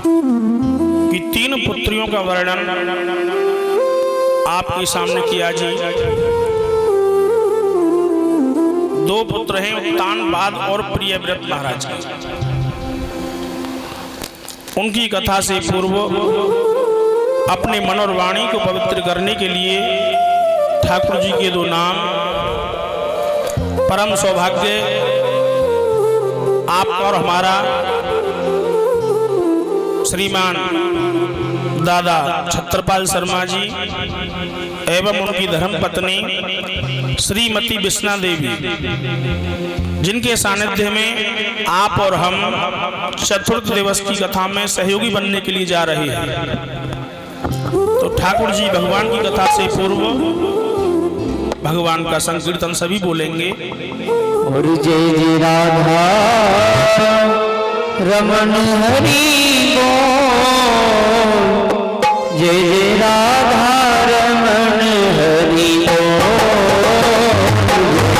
कि 3 पुत्रियों का वर्णन आपके सामने किया जी। 2 पुत्र हैं उत्तानपाद और प्रियव्रत महाराज के। उनकी कथा से पूर्व अपने मन और वाणी को पवित्र करने के लिए ठाकुर जी के 2 नाम, परम सौभाग्य आपका और हमारा श्रीमान दादा छत्रपाल शर्मा जी एवं उनकी धर्मपत्नी श्रीमती विष्णा देवी, जिनके सानिध्य में आप और हम चतुर्थ दिवस की कथा में सहयोगी बनने के लिए जा रहे हैं। तो ठाकुर जी भगवान की कथा से पूर्व भगवान का संकीर्तन सभी बोलेंगे। और जय जय राधा रमन हरि बोल, जय जय राधा रमन हरि बोल,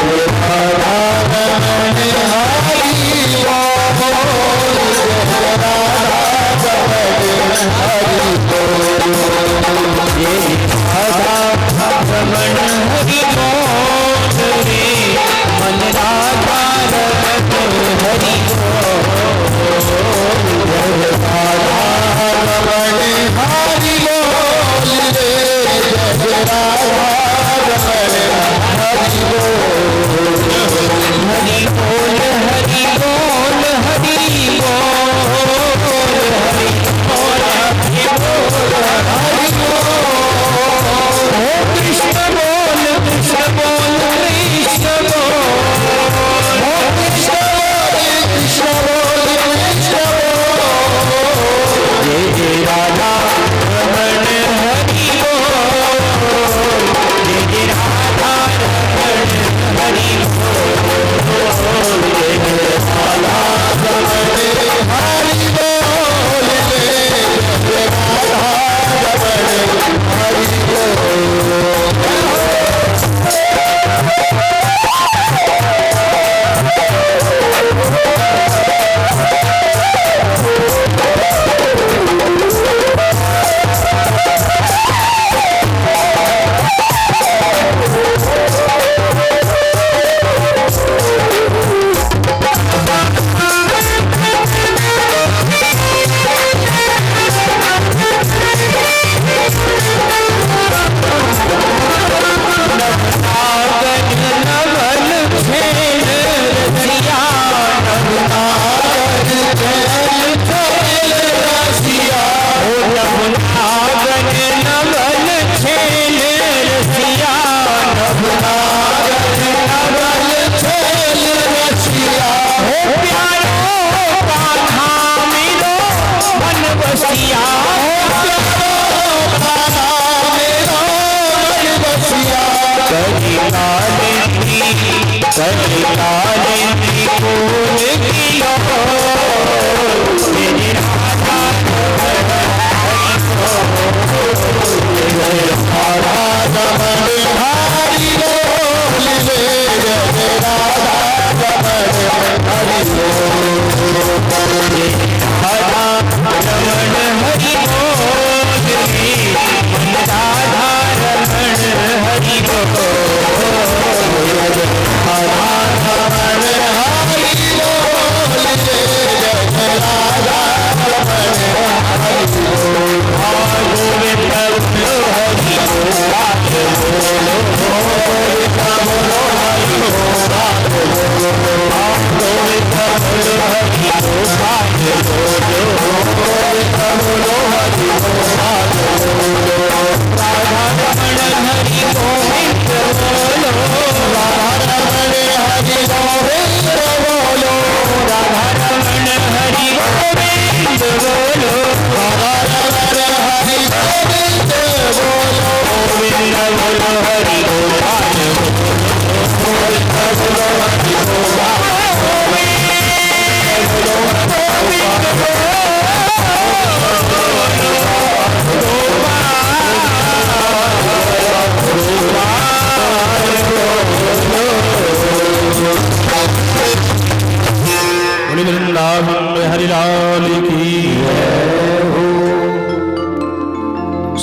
जय राधा रमन हरि बोल, जय राधा रमन हरि बोल, जय राधा रमन हरि बोल रे मन राधा रमन हरि बोल,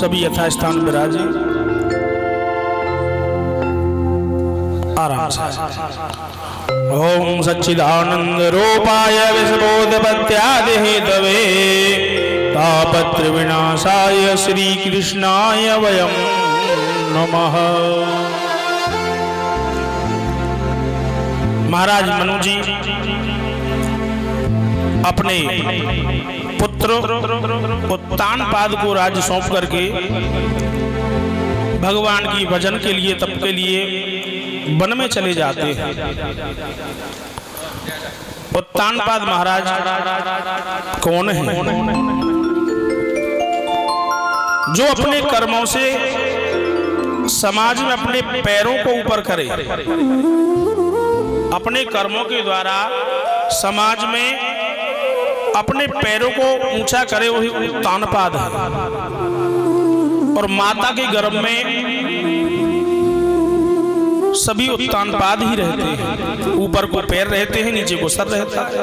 सभी यथास्थान विराजे। आराम से। ओम सच्चिदानंद रूपाय विश्वोत्पत्त्यादि हेतवे तापत्र विनाशाय श्री कृष्णाय वयं नमः। महाराज मनु जी अपने पुत्र उत्तानपाद को राज्य सौंप करके भगवान की भजन के लिए, तप के लिए वन में चले जाते हैं। उत्तानपाद महाराज कौन है? जो अपने कर्मों से समाज में अपने पैरों को ऊपर करे, अपने कर्मों के द्वारा समाज में अपने पैरों को ऊंचा करे, वही उत्तानपाद है। और माता के गर्भ में सभी उत्तानपाद ही रहते हैं। ऊपर को पैर रहते हैं, नीचे को सर रहता है।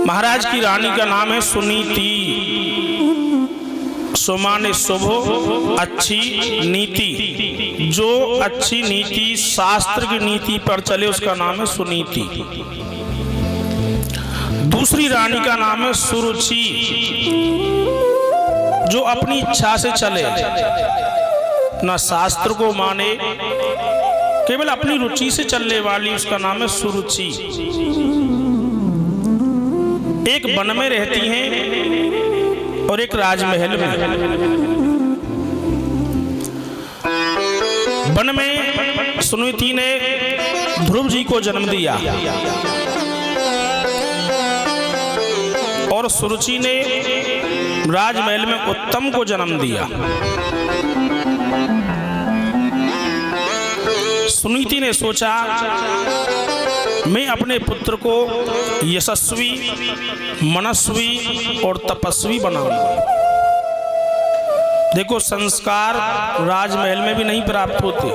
महाराज की रानी का नाम है सुनीति। सुमाने शुभ, अच्छी नीति। जो अच्छी नीति, शास्त्र की नीति पर चले, उसका नाम है सुनीति। दूसरी रानी का नाम है सुरुचि। जो अपनी इच्छा से चले, ना शास्त्र को माने, केवल अपनी रुचि से चलने वाली, उसका नाम है सुरुचि। एक वन में रहती हैं और एक राजमहल में। वन में सुनीति ने ध्रुव जी को जन्म दिया और सुरुचि ने राजमहल में उत्तम को जन्म दिया। सुनीति ने सोचा मैं अपने पुत्र को यशस्वी, मनस्वी और तपस्वी बनाऊंगा। देखो, संस्कार राजमहल में भी नहीं प्राप्त होते।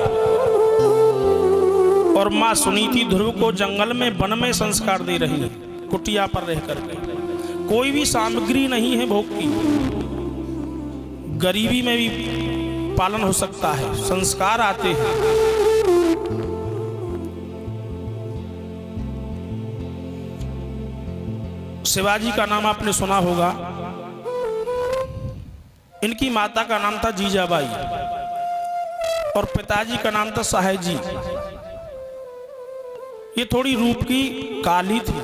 और मां सुनीति ध्रुव को जंगल में, वन में संस्कार दे रही है, कुटिया पर रह करके। कोई भी सामग्री नहीं है भोग की, गरीबी में भी पालन हो सकता है, संस्कार आते हैं। शिवाजी का नाम आपने सुना होगा। इनकी माता का नाम था जीजाबाई और पिताजी का नाम था साहेजी। ये थोड़ी रूप की काली थी।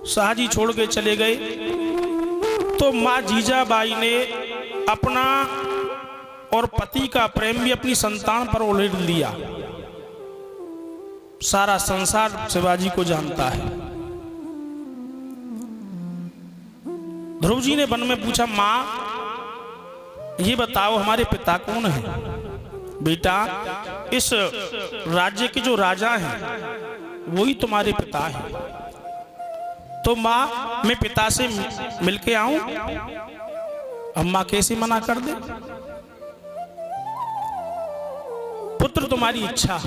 शाहजी छोड़ के चले गए तो माँ जीजाबाई ने अपना और पति का प्रेम भी अपनी संतान पर उड़ेल लिया। सारा संसार शिवाजी को जानता है। ध्रुव जी ने वन में पूछा, माँ ये बताओ हमारे पिता कौन है? बेटा, इस राज्य के जो राजा हैं वही तुम्हारे पिता हैं। तो माँ मैं पिता से मिलके आऊं? अम्मा कैसे मना कर दे? पुत्र तुम्हारी इच्छा।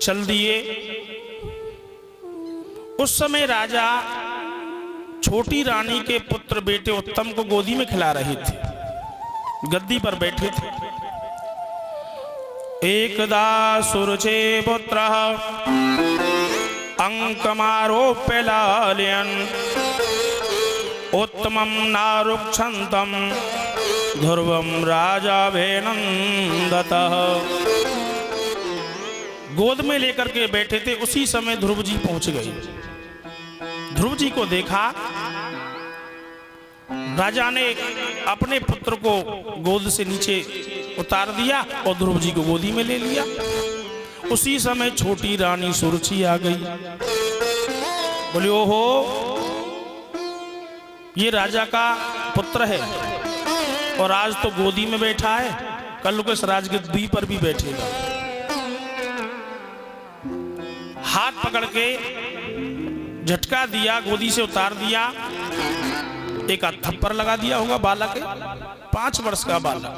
चल दिए। उस समय राजा छोटी रानी के पुत्र बेटे उत्तम को गोदी में खिला रहे थे, गद्दी पर बैठे थे। एकदा सुरुचे पुत्र अंकमारोप्य लालयन उत्तमं नारुक्षन्तम ध्रुवं राजा भेनंदतः। गोद में लेकर के बैठे थे, उसी समय ध्रुव जी पहुंच गए। ध्रुव जी को देखा, राजा ने अपने पुत्र को गोद से नीचे उतार दिया और ध्रुव जी को गोदी में ले लिया। उसी समय छोटी रानी सुरुचि आ गई। बोली, ओहो, ये राजा का पुत्र है और आज तो गोदी में बैठा है, कल को इस राजगद्दी पर भी बैठेगा। हाथ पकड़ के झटका दिया, गोदी से उतार दिया, एक थप्पड़ लगा दिया होगा बालक के, 5 वर्ष का बालक,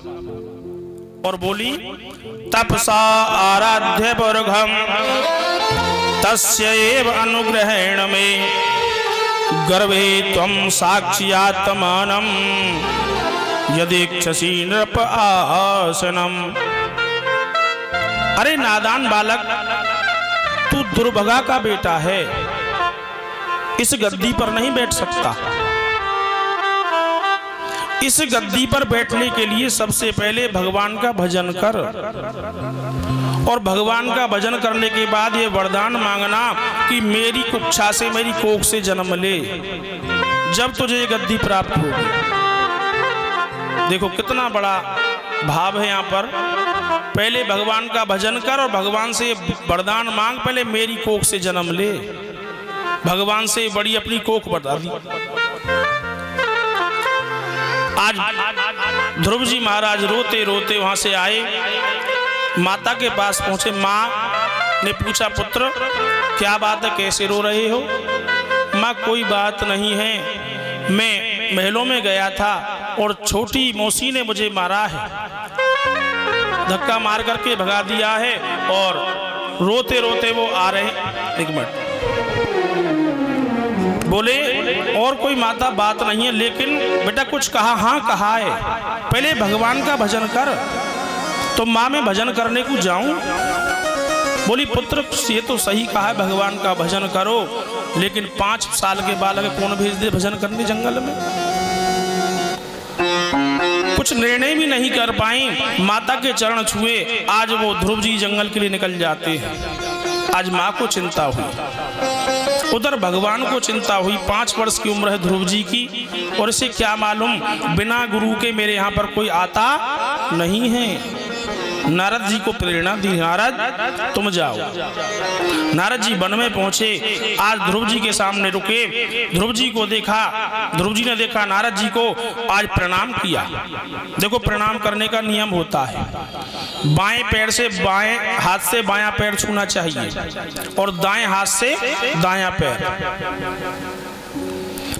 और बोली, तपसा आराध्य पुरघम तस्य एव अनुग्रहेण में गर्भे त्वं साक्ष्यात्मानं यदीक्षसि नृप आसनम। अरे नादान बालक, तू दुर्भगा का बेटा है, इस गद्दी पर नहीं बैठ सकता। इस गद्दी पर बैठने के लिए सबसे पहले भगवान का भजन कर, और भगवान का भजन करने के बाद ये वरदान मांगना कि मेरी कुक्षा से, मेरी कोख से जन्म ले, जब तुझे ये गद्दी प्राप्त होगी। देखो कितना बड़ा भाव है यहाँ पर। पहले भगवान का भजन कर और भगवान से वरदान मांग, पहले मेरी कोख से जन्म ले। भगवान से बड़ी अपनी कोख बता दी। आज ध्रुव जी महाराज रोते रोते वहां से आए, माता के पास पहुंचे। माँ ने पूछा, पुत्र क्या बात है, कैसे रो रहे हो? माँ कोई बात नहीं है, मैं महलों में गया था और छोटी मौसी ने मुझे मारा है, धक्का मार करके भगा दिया है, और रोते रोते वो आ रहे हैं। एक मिनट, बोले और कोई माता बात नहीं है, लेकिन बेटा कुछ कहा? हाँ कहा है, पहले भगवान का भजन कर। तो माँ मैं भजन करने को जाऊं? बोली पुत्र ये तो सही कहा है, भगवान का भजन करो, लेकिन 5 साल के बालक कौन भेज दे भजन करने जंगल में? कुछ निर्णय भी नहीं कर पाई, माता के चरण छुए, आज वो ध्रुव जी जंगल के लिए निकल जाते हैं। आज माँ को चिंता हुई, उधर भगवान को चिंता हुई। 5 वर्ष की उम्र है ध्रुव जी की, और इसे क्या मालूम बिना गुरु के मेरे यहाँ पर कोई आता नहीं है। नारद जी को प्रेरणा दी, नारद तुम जाओ। नारद जी वन में पहुंचे, आज ध्रुव जी के सामने रुके, ध्रुव जी को देखा, ध्रुव जी ने देखा नारद जी को, आज प्रणाम किया। देखो प्रणाम करने का नियम होता है, बाएं पैर से बाएं हाथ से बायां पैर छूना चाहिए, और दाएं हाथ से दायां पैर।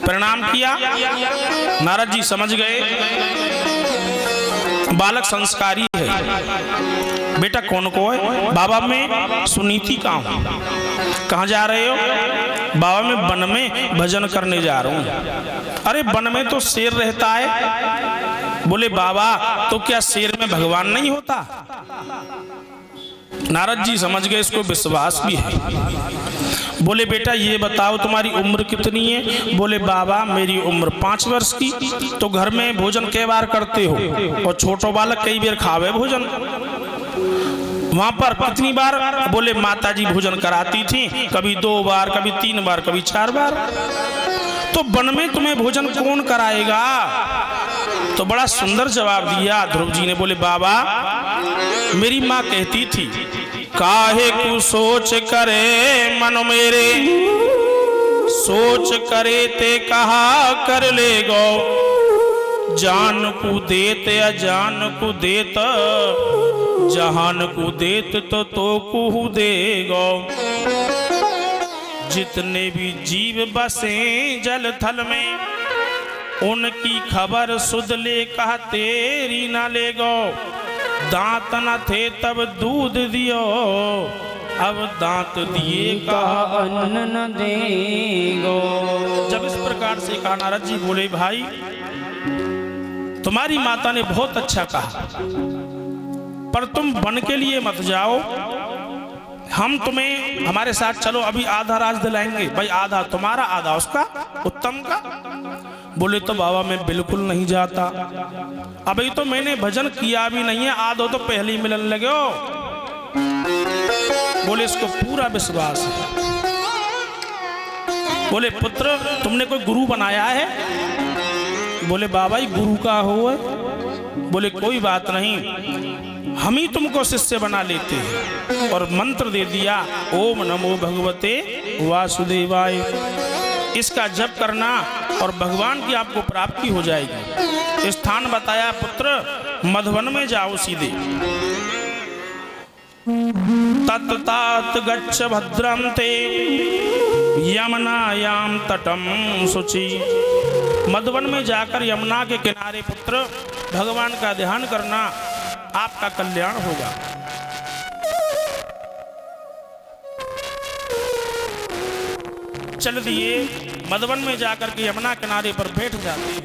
प्रणाम किया, नारद जी समझ गए बालक संस्कारी है। बेटा कौन को है? बाबा मैं सुनीति का हूँ। कहाँ जा रहे हो? बाबा मैं वन में भजन करने जा रहा हूँ। अरे वन में तो शेर रहता है। बोले बाबा तो क्या शेर में भगवान नहीं होता? नारद जी समझ गए इसको विश्वास भी है। बोले बेटा ये बताओ तुम्हारी उम्र कितनी है? बोले बाबा मेरी उम्र 5 वर्ष की। तो घर में भोजन कई बार करते हो? और छोटो बालक कई बार खावे भोजन? वहां पर कितनी बार? बोले माता जी भोजन कराती थी, कभी 2 बार, कभी 3 बार, कभी 4 बार। तो वन में तुम्हें भोजन कौन कराएगा? तो बड़ा सुंदर जवाब दिया ध्रुव जी ने। बोले बाबा मेरी माँ कहती थी, काहे को सोच करे मन मेरे, सोच करे ते कहा कर ले गो, जान को देत अजान को देत, जहान को देत तो को दे गो। जितने भी जीव बसे जल थल में, उनकी खबर सुध ले कहा तेरी ना ले गो। दांत न थे तब दूध दियो, अब दांत दिए कहा अन्न न देगो। जब इस प्रकार से कहा नारद जी बोले भाई तुम्हारी माता ने बहुत अच्छा कहा, पर तुम वन के लिए मत जाओ, हम तुम्हें हमारे साथ चलो, अभी आधा राज दिलाएंगे। भाई आधा तुम्हारा आधा उसका, उत्तम का। बोले तो बाबा मैं बिल्कुल नहीं जाता, अभी तो मैंने भजन किया भी नहीं है, आधो तो पहले ही मिलने लगे हो। बोले इसको पूरा विश्वास है। बोले पुत्र तुमने कोई गुरु बनाया है? बोले बाबा ही गुरु का हो है। बोले कोई बात नहीं, हम ही तुमको शिष्य बना लेते हैं। और मंत्र दे दिया, ओम नमो भगवते वासुदेवाय। इसका जप करना और भगवान की आपको प्राप्ति हो जाएगी। स्थान बताया पुत्र मधुवन में जाओ सीधे। तत्तात गच्छ भद्रं ते यमुनायां तटम शुचि। मधुवन में जाकर यमुना के किनारे पुत्र भगवान का ध्यान करना, आपका कल्याण होगा। चल दिए। मधुवन में जाकर के यमुना किनारे पर बैठ जाते हैं।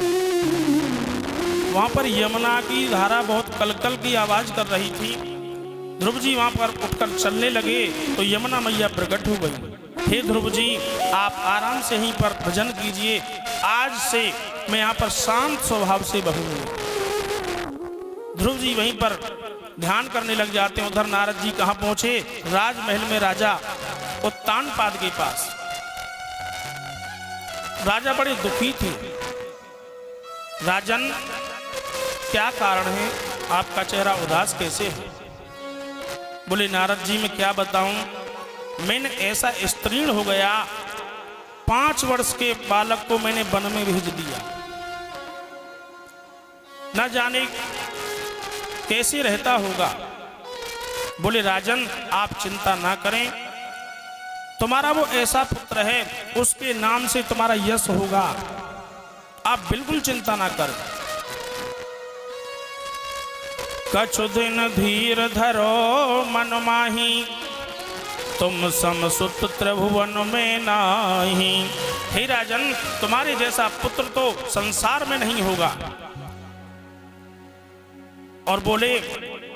वहां पर यमुना की धारा बहुत कलकल की आवाज कर रही थी। ध्रुव जी वहां पर उठकर चलने लगे तो यमुना मैया प्रकट हो गई। हे ध्रुव जी, आप आराम से यहीं पर भजन कीजिए, आज से मैं यहाँ पर शांत स्वभाव से रहूंगा। ध्रुव जी वहीं पर ध्यान करने लग जाते हैं। उधर नारद जी कहाँ पहुंचे? राजमहल में राजा उत्तानपाद के पास। राजा बड़े दुखी थे। राजन, क्या कारण है? आपका चेहरा उदास कैसे है? बोले नारद जी, मैं क्या बताऊं, मैंने ऐसा स्त्रीण हो गया, 5 वर्ष के बालक को मैंने वन में भेज दिया, न जाने कैसे रहता होगा। बोले राजन, आप चिंता ना करें, तुम्हारा वो ऐसा पुत्र है, उसके नाम से तुम्हारा यश होगा, आप बिल्कुल चिंता ना करें। कछु दिन धीर धरो मन माही, तुम समसुत त्रिभुवन में नाही। हे राजन, तुम्हारे जैसा पुत्र तो संसार में नहीं होगा। और बोले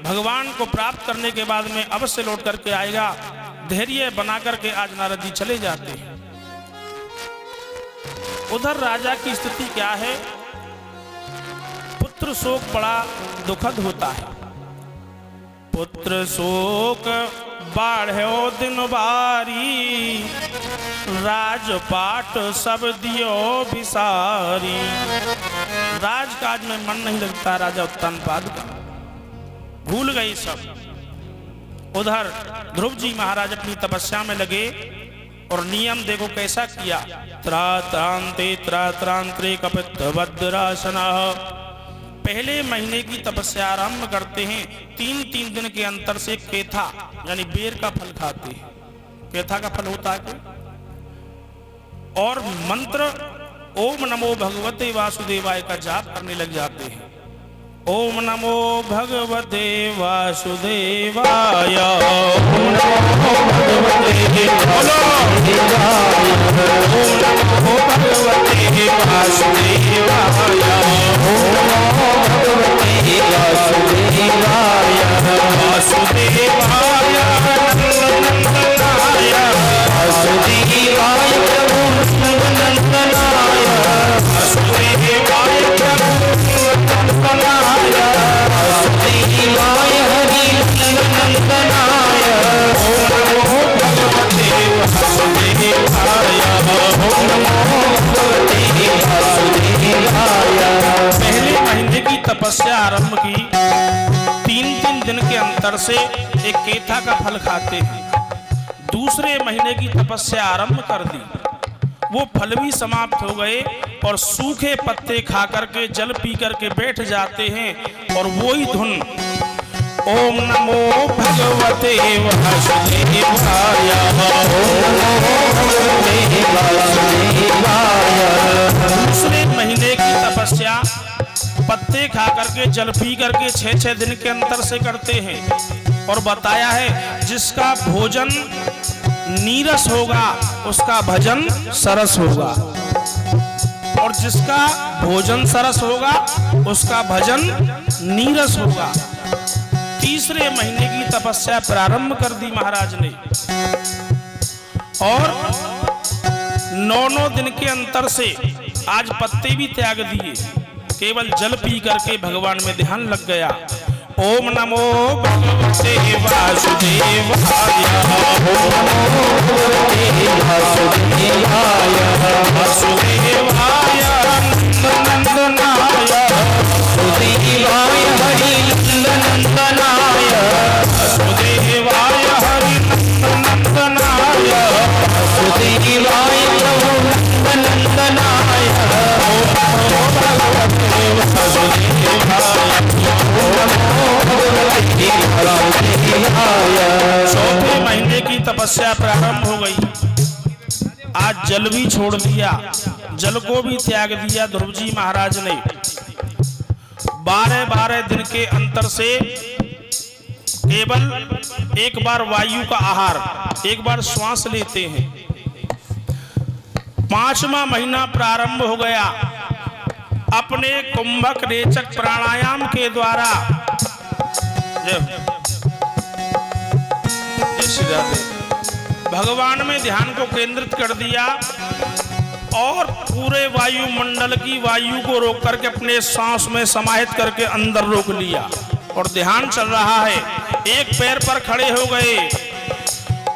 भगवान को प्राप्त करने के बाद में अवश्य लौट करके आएगा। धैर्य बना करके आज नारद जी चले जाते हैं। उधर राजा की स्थिति क्या है? पुत्र शोक बड़ा दुखद होता है। पुत्र शोक बाढ़ो दिन बारी, राजपाट सब दियो बिसारी। राजकाज में मन नहीं लगता राजा उत्तानपाद का, भूल गए सब। उधर ध्रुव जी महाराज अपनी तपस्या में लगे और नियम देखो कैसा किया। त्रात्रांते त्रात्रांतरे कपित्थवज्रासनः। पहले महीने की तपस्या आरंभ करते हैं। 3-3 दिन के अंतर से केथा यानी बेर का फल खाते हैं। केथा का फल होता है और मंत्र ओम नमो भगवते वासुदेवाय का जाप करने लग जाते हैं। ओम नमो भगवते वासुदेवाय, ओम नमो भगवते वासुदेवाय, ओम नमो भगवते वासुदेवाय, ओम नमो भगवते वासुदेवाय, वासुदेवाय नंदनाय, वासुदेवाय प्रभु नंदनाय, वासुदेवाय प्रभु नंदनाय, वासुदेवाय हरि नंदनाय, ओम नमो भगवते वासुदेवाय, ओम नमो भगवते वासुदेवाय। पहले महीने की तपस्या आरंभ की। 3-3 दिन के अंतर से एक केथा का फल खाते हैं। दूसरे महीने की तपस्या आरंभ कर दी, वो फल भी समाप्त हो गए और सूखे पत्ते खा करके जल पी करके बैठ जाते हैं। और वो ही धुन ओम नमो भगवते वासुदेवाय, ओम नमो भगवते वासुदेवाय। दूसरे महीने की तपस्या पत्ते खा करके जल पी करके 6-6 दिन के अंतर से करते हैं। और बताया है जिसका भोजन नीरस होगा उसका भजन सरस होगा, और जिसका भोजन सरस होगा उसका भजन नीरस होगा। तीसरे महीने की तपस्या प्रारंभ कर दी महाराज ने और 9 दिन के अंतर से आज पत्ते भी त्याग दिए, केवल जल पी करके भगवान में ध्यान लग गया। ओम नमो भगवते वासुदेवाय, ओम नमो भगवते वासुदेवाय, वासुदेवाय नंदनाय, वासुदेवाय हरि नंदनाय, वासुदेवाय हरि नंदनाय, वासुदेवाय प्रभु नंदनाय, ओम नमो भगवते वासुदेवाय, ओम नमो भगवते वासुदेवाय। चौथे महीने की तपस्या प्रारंभ हो गई। आज जल भी छोड़ दिया, जल को भी त्याग दिया ध्रुव जी महाराज ने। 12-12 दिन के अंतर से केवल एक बार वायु का आहार, एक बार श्वास लेते हैं। 5वां महीना प्रारंभ हो गया। अपने कुंभक रेचक प्राणायाम के द्वारा भगवान में ध्यान को केंद्रित कर दिया और पूरे वायुमंडल की वायु को रोक करके अपने सांस में समाहित करके अंदर रोक लिया और ध्यान चल रहा है। एक पैर पर खड़े हो गए।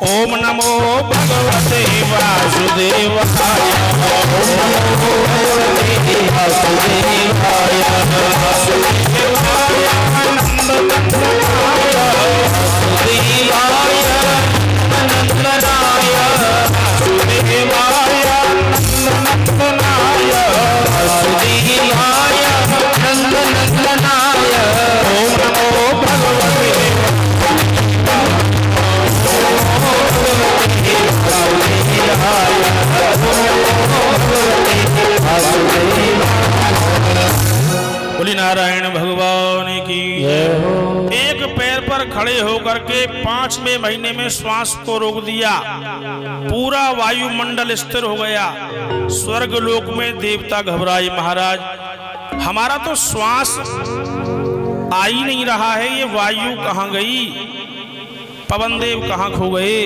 ओम नमो भगवते वासुदेवाय। ओम नमो भगवते वासुदेवाय। वासुदेवाय नंदनाय। वासुदेवाय नंदनाय। वासुदेवाय नंदनाय। वासुदेवाय नंदनाय। ओम नमो भगवते बोली नारायण भगवान की। एक पैर पर खड़े होकर के 5वें महीने में श्वास को रोक दिया। पूरा वायुमंडल स्थिर हो गया। स्वर्ग लोक में देवता घबराए, महाराज हमारा तो श्वास आ ही नहीं रहा है, ये वायु कहाँ गई, पवन देव कहाँ खो गए।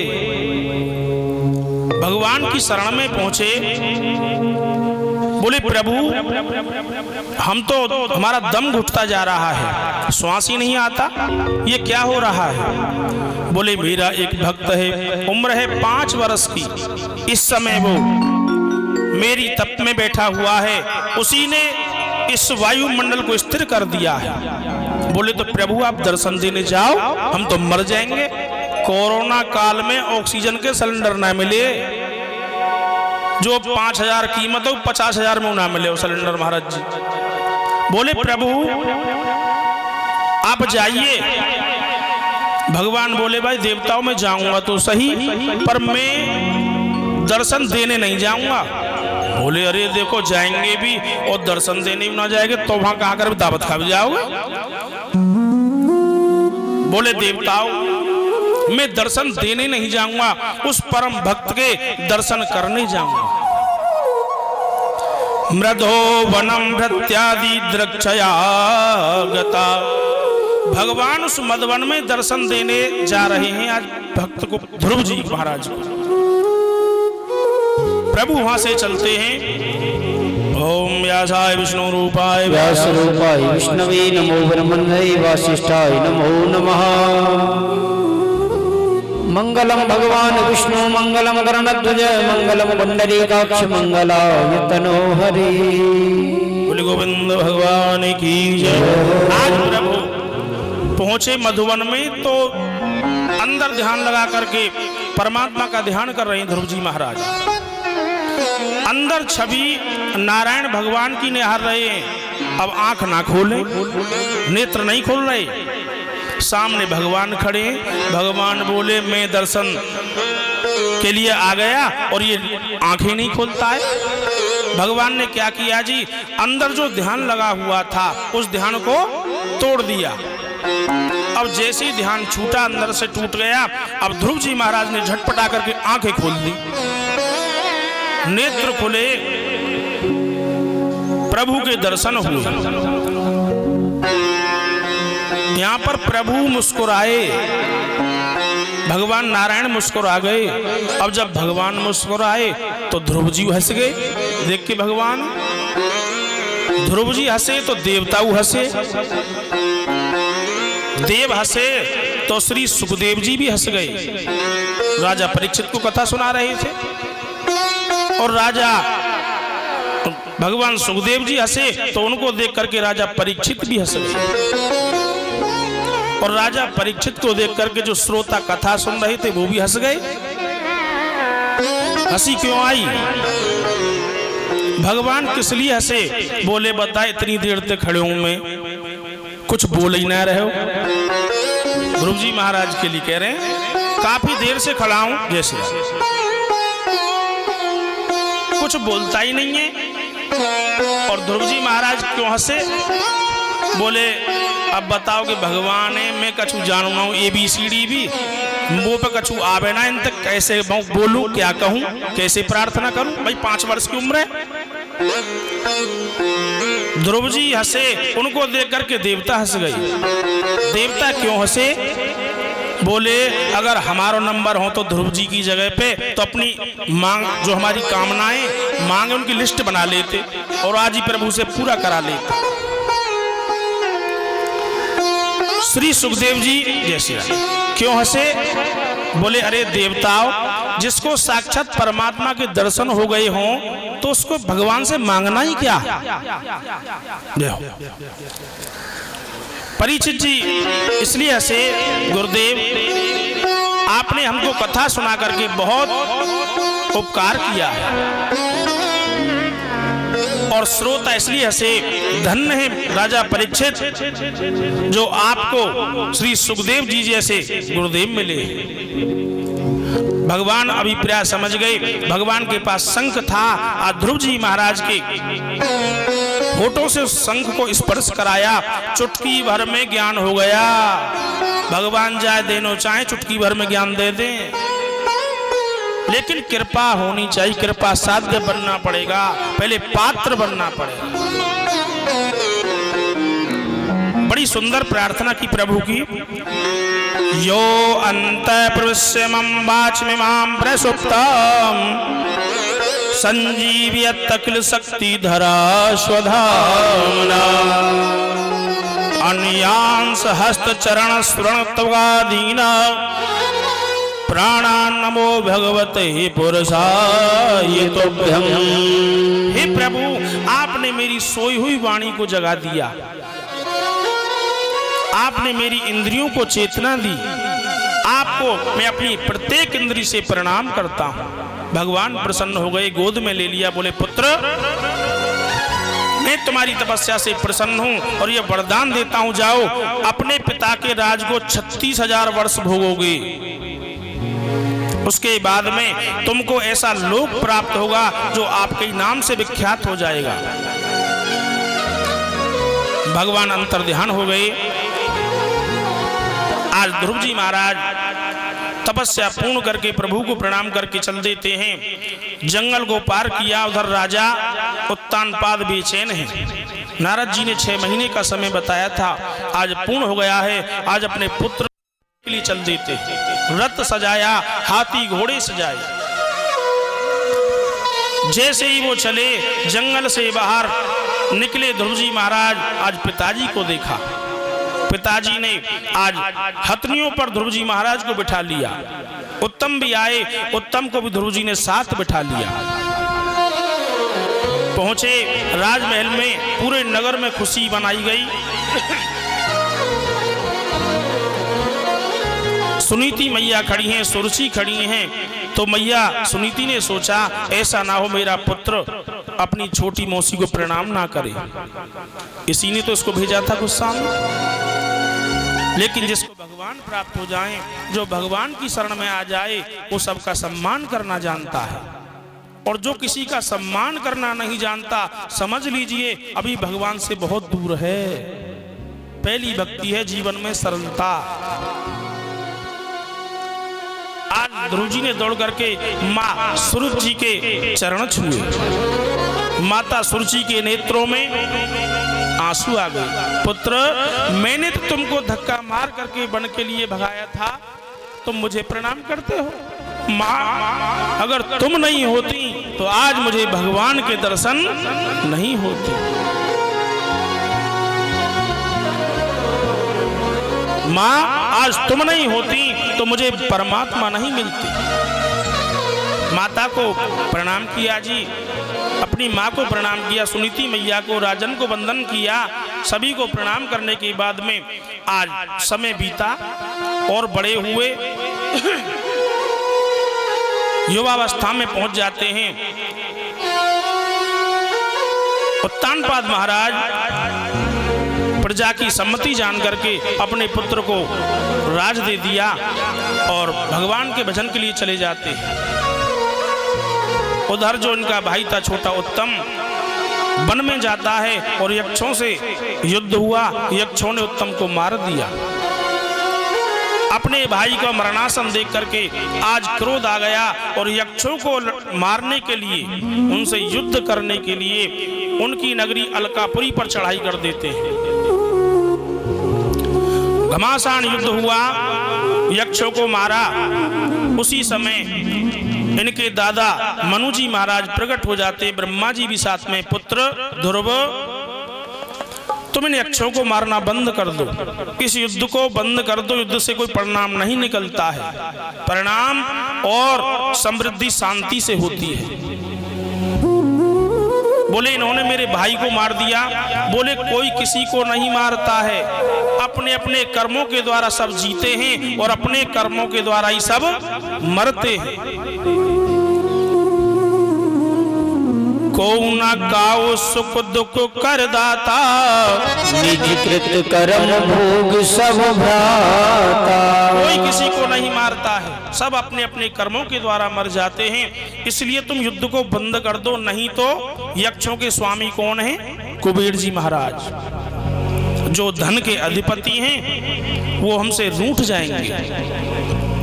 भगवान की शरण में पहुंचे। बोले प्रभु हम तो हमारा दम घुटता जा रहा है, श्वास ही नहीं आता, ये क्या हो रहा है। बोले मेरा एक भक्त है, उम्र है 5 वर्ष की, इस समय वो मेरी तप में बैठा हुआ है, उसी ने इस वायुमंडल को स्थिर कर दिया है। बोले तो प्रभु आप दर्शन देने जाओ, हम तो मर जाएंगे। कोरोना काल में ऑक्सीजन के सिलेंडर ना मिले, जो 5000 कीमत हो 50,000 में ना मिले वो सिलेंडर, महाराज जी। बोले प्रभु आप जाइए। भगवान बोले भाई देवताओं में जाऊंगा तो सही, पर मैं दर्शन देने नहीं जाऊंगा। बोले अरे देखो जाएंगे भी और दर्शन देने भी ना जाएंगे तो वहां कहा कर दावत खा भी जाओगे। बोले देवताओं मैं दर्शन देने नहीं जाऊंगा, उस परम भक्त के दर्शन करने जाऊंगा। मृदो वनम भृत्यादि द्रक्षया गता। भगवान उस मधुवन में दर्शन देने जा रहे हैं आज भक्त को, ध्रुव जी महाराज को। प्रभु वहां से चलते हैं। ओम व्यासाय विष्णु रूपाय व्यास रूपाय विष्णवे नमो ब्रह्मणे वासिष्ठाय नमो नमः। मंगलम भगवान विष्णु मंगलम गरुड़ध्वज मंगलम पुंडरीकाक्ष मंगलाय तनोहरि। बोले गोविंद भगवान की जय। आज प्रभु पहुंचे मधुवन में तो अंदर ध्यान लगा करके परमात्मा का ध्यान कर रहे हैं ध्रुव जी महाराज। अंदर छवि नारायण भगवान की निहार रहे हैं। अब आंख ना खोले, नेत्र नहीं खोल रहे, सामने भगवान खड़े। भगवान बोले मैं दर्शन के लिए आ गया और ये आंखें नहीं खोलता है। भगवान ने क्या किया जी, अंदर जो ध्यान लगा हुआ था उस ध्यान को तोड़ दिया। अब जैसे ही ध्यान छूटा अंदर से टूट गया। अब ध्रुव जी महाराज ने झटपटा करके आंखें खोल दी, नेत्र खुले, प्रभु के दर्शन हुए। यहां पर प्रभु मुस्कुराए, भगवान नारायण मुस्कुरा गए। अब जब भगवान मुस्कुराए तो ध्रुव जी हंस गए देख के। भगवान ध्रुव जी हंसे तो देवता हंसे, देव हंसे तो श्री सुखदेव जी भी हंस गए। राजा परीक्षित को कथा सुना रहे थे और राजा भगवान सुखदेव जी हंसे तो उनको देख करके राजा परीक्षित भी हंस गए। और राजा परीक्षित को देख करके जो श्रोता कथा सुन रहे थे वो भी हंस गए। हंसी क्यों आई, भगवान किस लिए हंसे? बोले बता इतनी देर तक खड़े हूं मैं, कुछ बोल ही ना रहे हो। ध्रुव जी महाराज के लिए कह रहे हैं काफी देर से खड़ा हूं, जैसे कुछ बोलता ही नहीं है। और ध्रुव जी महाराज क्यों हंसे? बोले अब बताओ कि भगवान है, मैं कछु जानू ABCD भी मुंह पे कछु आवे ना इन तक, कैसे बोलूं, क्या कहूं, कैसे प्रार्थना करूं। भाई 5 वर्ष की उम्र है। ध्रुव जी हंसे, उनको देख करके देवता हंस गई। देवता क्यों हंसे? बोले अगर हमारा नंबर हो तो ध्रुव जी की जगह पे तो अपनी मांग, जो हमारी कामनाएं मांगे, उनकी लिस्ट बना लेते और आज ही प्रभु से पूरा करा लेते। श्री सुखदेव जी जैसे क्यों हंसे? बोले अरे देवताओं, जिसको साक्षात परमात्मा के दर्शन हो गए हों तो उसको भगवान से मांगना ही क्या। देखो परीक्षित जी इसलिए हंसे, गुरुदेव आपने हमको कथा सुना करके बहुत उपकार किया है। और श्रोता इसलिए हंसे, धन्य है राजा परीक्षित जो आपको श्री सुखदेव जी जैसे गुरुदेव मिले। भगवान अभिप्राय समझ गए। भगवान के पास शंख था। आज ध्रुव जी महाराज के होठों से शंख को स्पर्श कराया, चुटकी भर में ज्ञान हो गया। भगवान जाए देनो चाहे चुटकी भर में ज्ञान दे दें, लेकिन कृपा होनी चाहिए। कृपा साध्य बनना पड़ेगा, पहले पात्र बनना पड़ेगा। बड़ी सुंदर प्रार्थना की प्रभु की। यो अंत प्रविश्य मम वाचमिमां प्रसुप्तां संजीवयत् अखिल शक्ति धरा स्वधाम्ना अन्यांस हस्त चरण स्मरण त्वादीना प्राणान् नमो भगवते पुरुषाय तुभ्यं। हे प्रभु, आपने मेरी सोई हुई वाणी को जगा दिया, आपने मेरी इंद्रियों को चेतना दी। आपको मैं अपनी प्रत्येक इंद्री से प्रणाम करता हूं। भगवान प्रसन्न हो गए, गोद में ले लिया। बोले पुत्र, मैं तुम्हारी तपस्या से प्रसन्न हूं और यह वरदान देता हूं, जाओ अपने पिता के राज को 36,000 वर्ष भोगोगे। उसके बाद में तुमको ऐसा लोक प्राप्त होगा जो आपके नाम से विख्यात हो जाएगा। भगवान अंतर्ध्यान हो गए। आज ध्रुव जी महाराज तपस्या पूर्ण करके प्रभु को प्रणाम करके चल देते हैं। जंगल को पार किया। उधर राजा उत्तानपाद बेचैन है। नारद जी ने 6 महीने का समय बताया था, आज पूर्ण हो गया है। आज अपने पुत्र के लिए चल देते हैं। रथ सजाया, हाथी घोड़े सजाए। जैसे ही वो चले, जंगल से बाहर निकले ध्रुव जी महाराज, आज पिताजी को देखा। पिताजी ने आज हथनियों पर ध्रुव जी महाराज को बिठा लिया। उत्तम भी आए, उत्तम को भी ध्रुव जी ने साथ बिठा लिया। पहुंचे राजमहल में, पूरे नगर में खुशी बनाई गई। सुनीति मैया खड़ी हैं, सुरसी खड़ी हैं। तो मैया सुनीति ने सोचा ऐसा ना हो मेरा पुत्र अपनी छोटी मौसी को प्रणाम ना करे। इसी ने तो इसको भेजा था गुस्सा में। लेकिन जिसको भगवान प्राप्त हो जाए, जो भगवान की शरण में आ जाए, वो सबका सम्मान करना जानता है। और जो किसी का सम्मान करना नहीं जानता, समझ लीजिए अभी भगवान से बहुत दूर है। पहली भक्ति है जीवन में सरलता। आज ध्रुव जी ने दौड़ करके माँ सुरुचि जी के चरण छुए। माता सुरुचि के नेत्रों में आंसू आ गए। पुत्र, मैंने तो तुमको धक्का मार करके वन के लिए भगाया था, तुम मुझे प्रणाम करते हो। माँ, अगर तुम नहीं होती तो आज मुझे भगवान के दर्शन नहीं होते। माँ, आज तुम नहीं होती तो मुझे परमात्मा नहीं मिलती। माता को प्रणाम किया जी, अपनी माँ को प्रणाम किया, सुनीति मैया को, राजन को वंदन किया। सभी को प्रणाम करने के बाद में आज समय बीता और बड़े हुए युवावस्था में पहुंच जाते हैं। उत्तानपाद महाराज प्रजा की सम्मति जान करके अपने पुत्र को राज दे दिया और भगवान के भजन के लिए चले जाते हैं। उधर जो इनका भाई था छोटा उत्तम, वन में जाता है और यक्षों से युद्ध हुआ। यक्षों ने उत्तम को मार दिया। अपने भाई का मरणासन देख करके आज क्रोध आ गया और यक्षों को मारने के लिए, उनसे युद्ध करने के लिए उनकी नगरी अलकापुरी पर चढ़ाई कर देते हैं। घमासान युद्ध हुआ, यक्षों को मारा। उसी समय इनके दादा मनु जी महाराज प्रकट हो जाते, ब्रह्मा जी भी साथ में, पुत्र ध्रुव तुम इन यक्षों को मारना बंद कर दो, इस युद्ध को बंद कर दो, युद्ध से कोई परिणाम नहीं निकलता है, परिणाम और समृद्धि शांति से होती है। बोले इन्होंने मेरे भाई को मार दिया। बोले कोई किसी को नहीं मारता है, अपने अपने कर्मों के द्वारा सब जीते हैं और अपने कर्मों के द्वारा ही सब मरते हैं। को न काओ सुख दुख कर दाता, निज कृत कर्म भोग सब भ्राता। कोई किसी को नहीं मारता है, सब अपने अपने कर्मों के द्वारा मर जाते हैं। इसलिए तुम युद्ध को बंद कर दो, नहीं तो यक्षों के स्वामी कौन है? कुबेर जी महाराज, जो धन के अधिपति हैं, वो हमसे रूठ जाएंगे।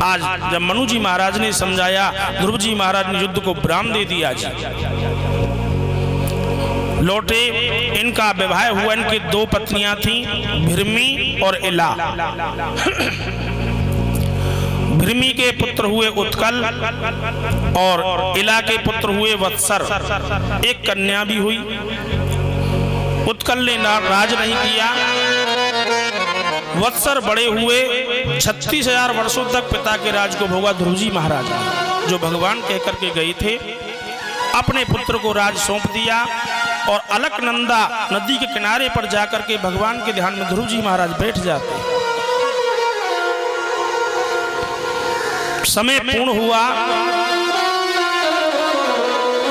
आज जब मनु जी महाराज ने समझाया, ध्रुव जी महाराज ने युद्ध को विराम दे दिया। लौटे, इनका विवाह हुआ। इनकी दो पत्नियां थीं, भृमि और इला। भृमि के पुत्र हुए उत्कल और इला के पुत्र हुए वत्सर। एक कन्या भी हुई। उत्कल ने राज नहीं किया। वत्सर बड़े हुए, 36,000 वर्षों तक पिता के राज को भोगा। ध्रुव जी महाराज जो भगवान कह करके गए थे, अपने पुत्र को राज सौंप दिया और अलकनंदा नदी के किनारे पर जाकर के भगवान के ध्यान में ध्रुव जी महाराज बैठ जाते। समय पूर्ण हुआ,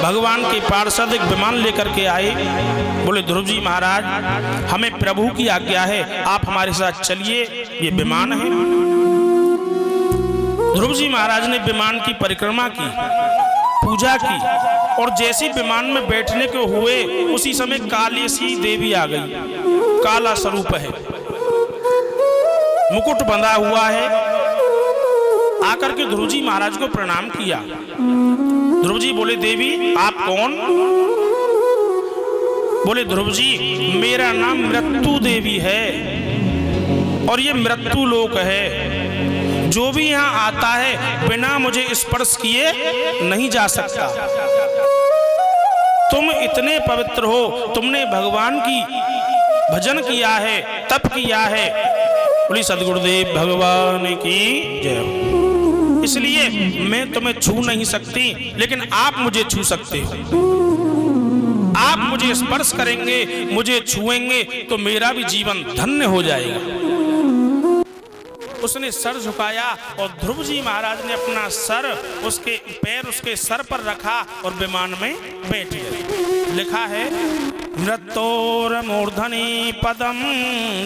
भगवान के पार्षद एक विमान लेकर के आए। बोले ध्रुव जी महाराज, हमें प्रभु की आज्ञा है, आप हमारे साथ चलिए, ये विमान है। ध्रुव जी महाराज ने विमान की परिक्रमा की, पूजा की और जैसे विमान में बैठने के हुए उसी समय काली सी देवी आ गई। काला स्वरूप है, मुकुट बंधा हुआ है। आकर के ध्रुव जी महाराज को प्रणाम किया। ध्रुव जी बोले, देवी आप कौन? बोले ध्रुव जी, मेरा नाम मृत्यु देवी है और ये मृत्यु लोक है। जो भी यहाँ आता है बिना मुझे स्पर्श किए नहीं जा सकता। तुम इतने पवित्र हो, तुमने भगवान की भजन किया है, तप किया है। बोली सद्गुरुदेव भगवान की जय। इसलिए मैं तुम्हें छू नहीं सकती, लेकिन आप मुझे छू सकते हो। आप मुझे स्पर्श करेंगे, मुझे छुएंगे तो मेरा भी जीवन धन्य हो जाएगा। उसने सर झुकाया और ध्रुव जी महाराज ने अपना सर, उसके पैर उसके सर पर रखा और विमान में बैठ गए। लिखा है, मृत्योर मूर्धनि पदम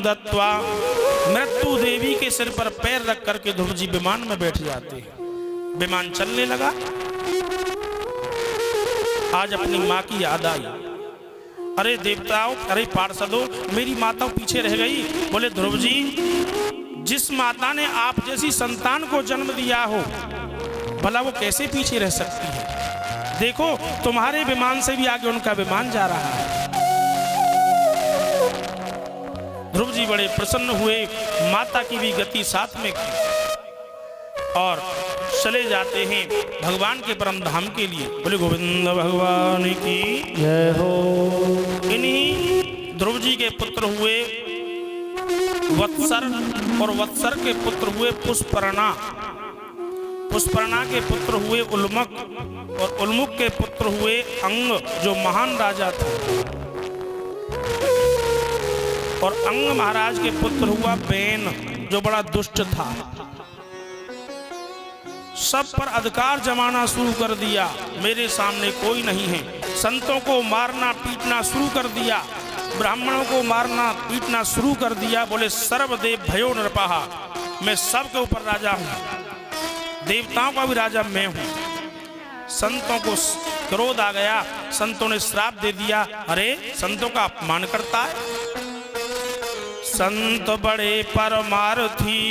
दत्वा। मृत्यु देवी के सिर पर पैर रख करके ध्रुव जी विमान में बैठ जाते हैं। विमान चलने लगा। आज अपनी माँ की याद आई। अरे देवताओं, अरे पार्षदों, मेरी माता पीछे रह गई। बोले ध्रुव जी, जिस माता ने आप जैसी संतान को जन्म दिया हो, भला वो कैसे पीछे रह सकती है? देखो, तुम्हारे विमान से भी आगे उनका विमान जा रहा है। ध्रुव जी बड़े प्रसन्न हुए, माता की भी गति साथ में की और चले जाते हैं भगवान के परम धाम के लिए। बोले गोविंद भगवान की जय हो। इन्हीं ध्रुव जी के पुत्र हुए वत्सर और वत्सर के पुत्र हुए पुष्पर्णा। पुष्पर्णा के पुत्र हुए उल्मुक और उल्मुक के पुत्र हुए अंग, जो महान राजा थे। और अंग महाराज के पुत्र हुआ बेन, जो बड़ा दुष्ट था। सब पर अधिकार जमाना शुरू कर दिया। मेरे सामने कोई नहीं है। संतों को मारना पीटना शुरू कर दिया, ब्राह्मणों को मारना पीटना शुरू कर दिया। बोले सर्वदेव भयो नृपः, मैं सबके ऊपर राजा हूँ, देवताओं का भी राजा मैं हूँ। संतों को क्रोध आ गया, संतों ने श्राप दे दिया। अरे संतों का अपमान करता है। संत बड़े परमार्थी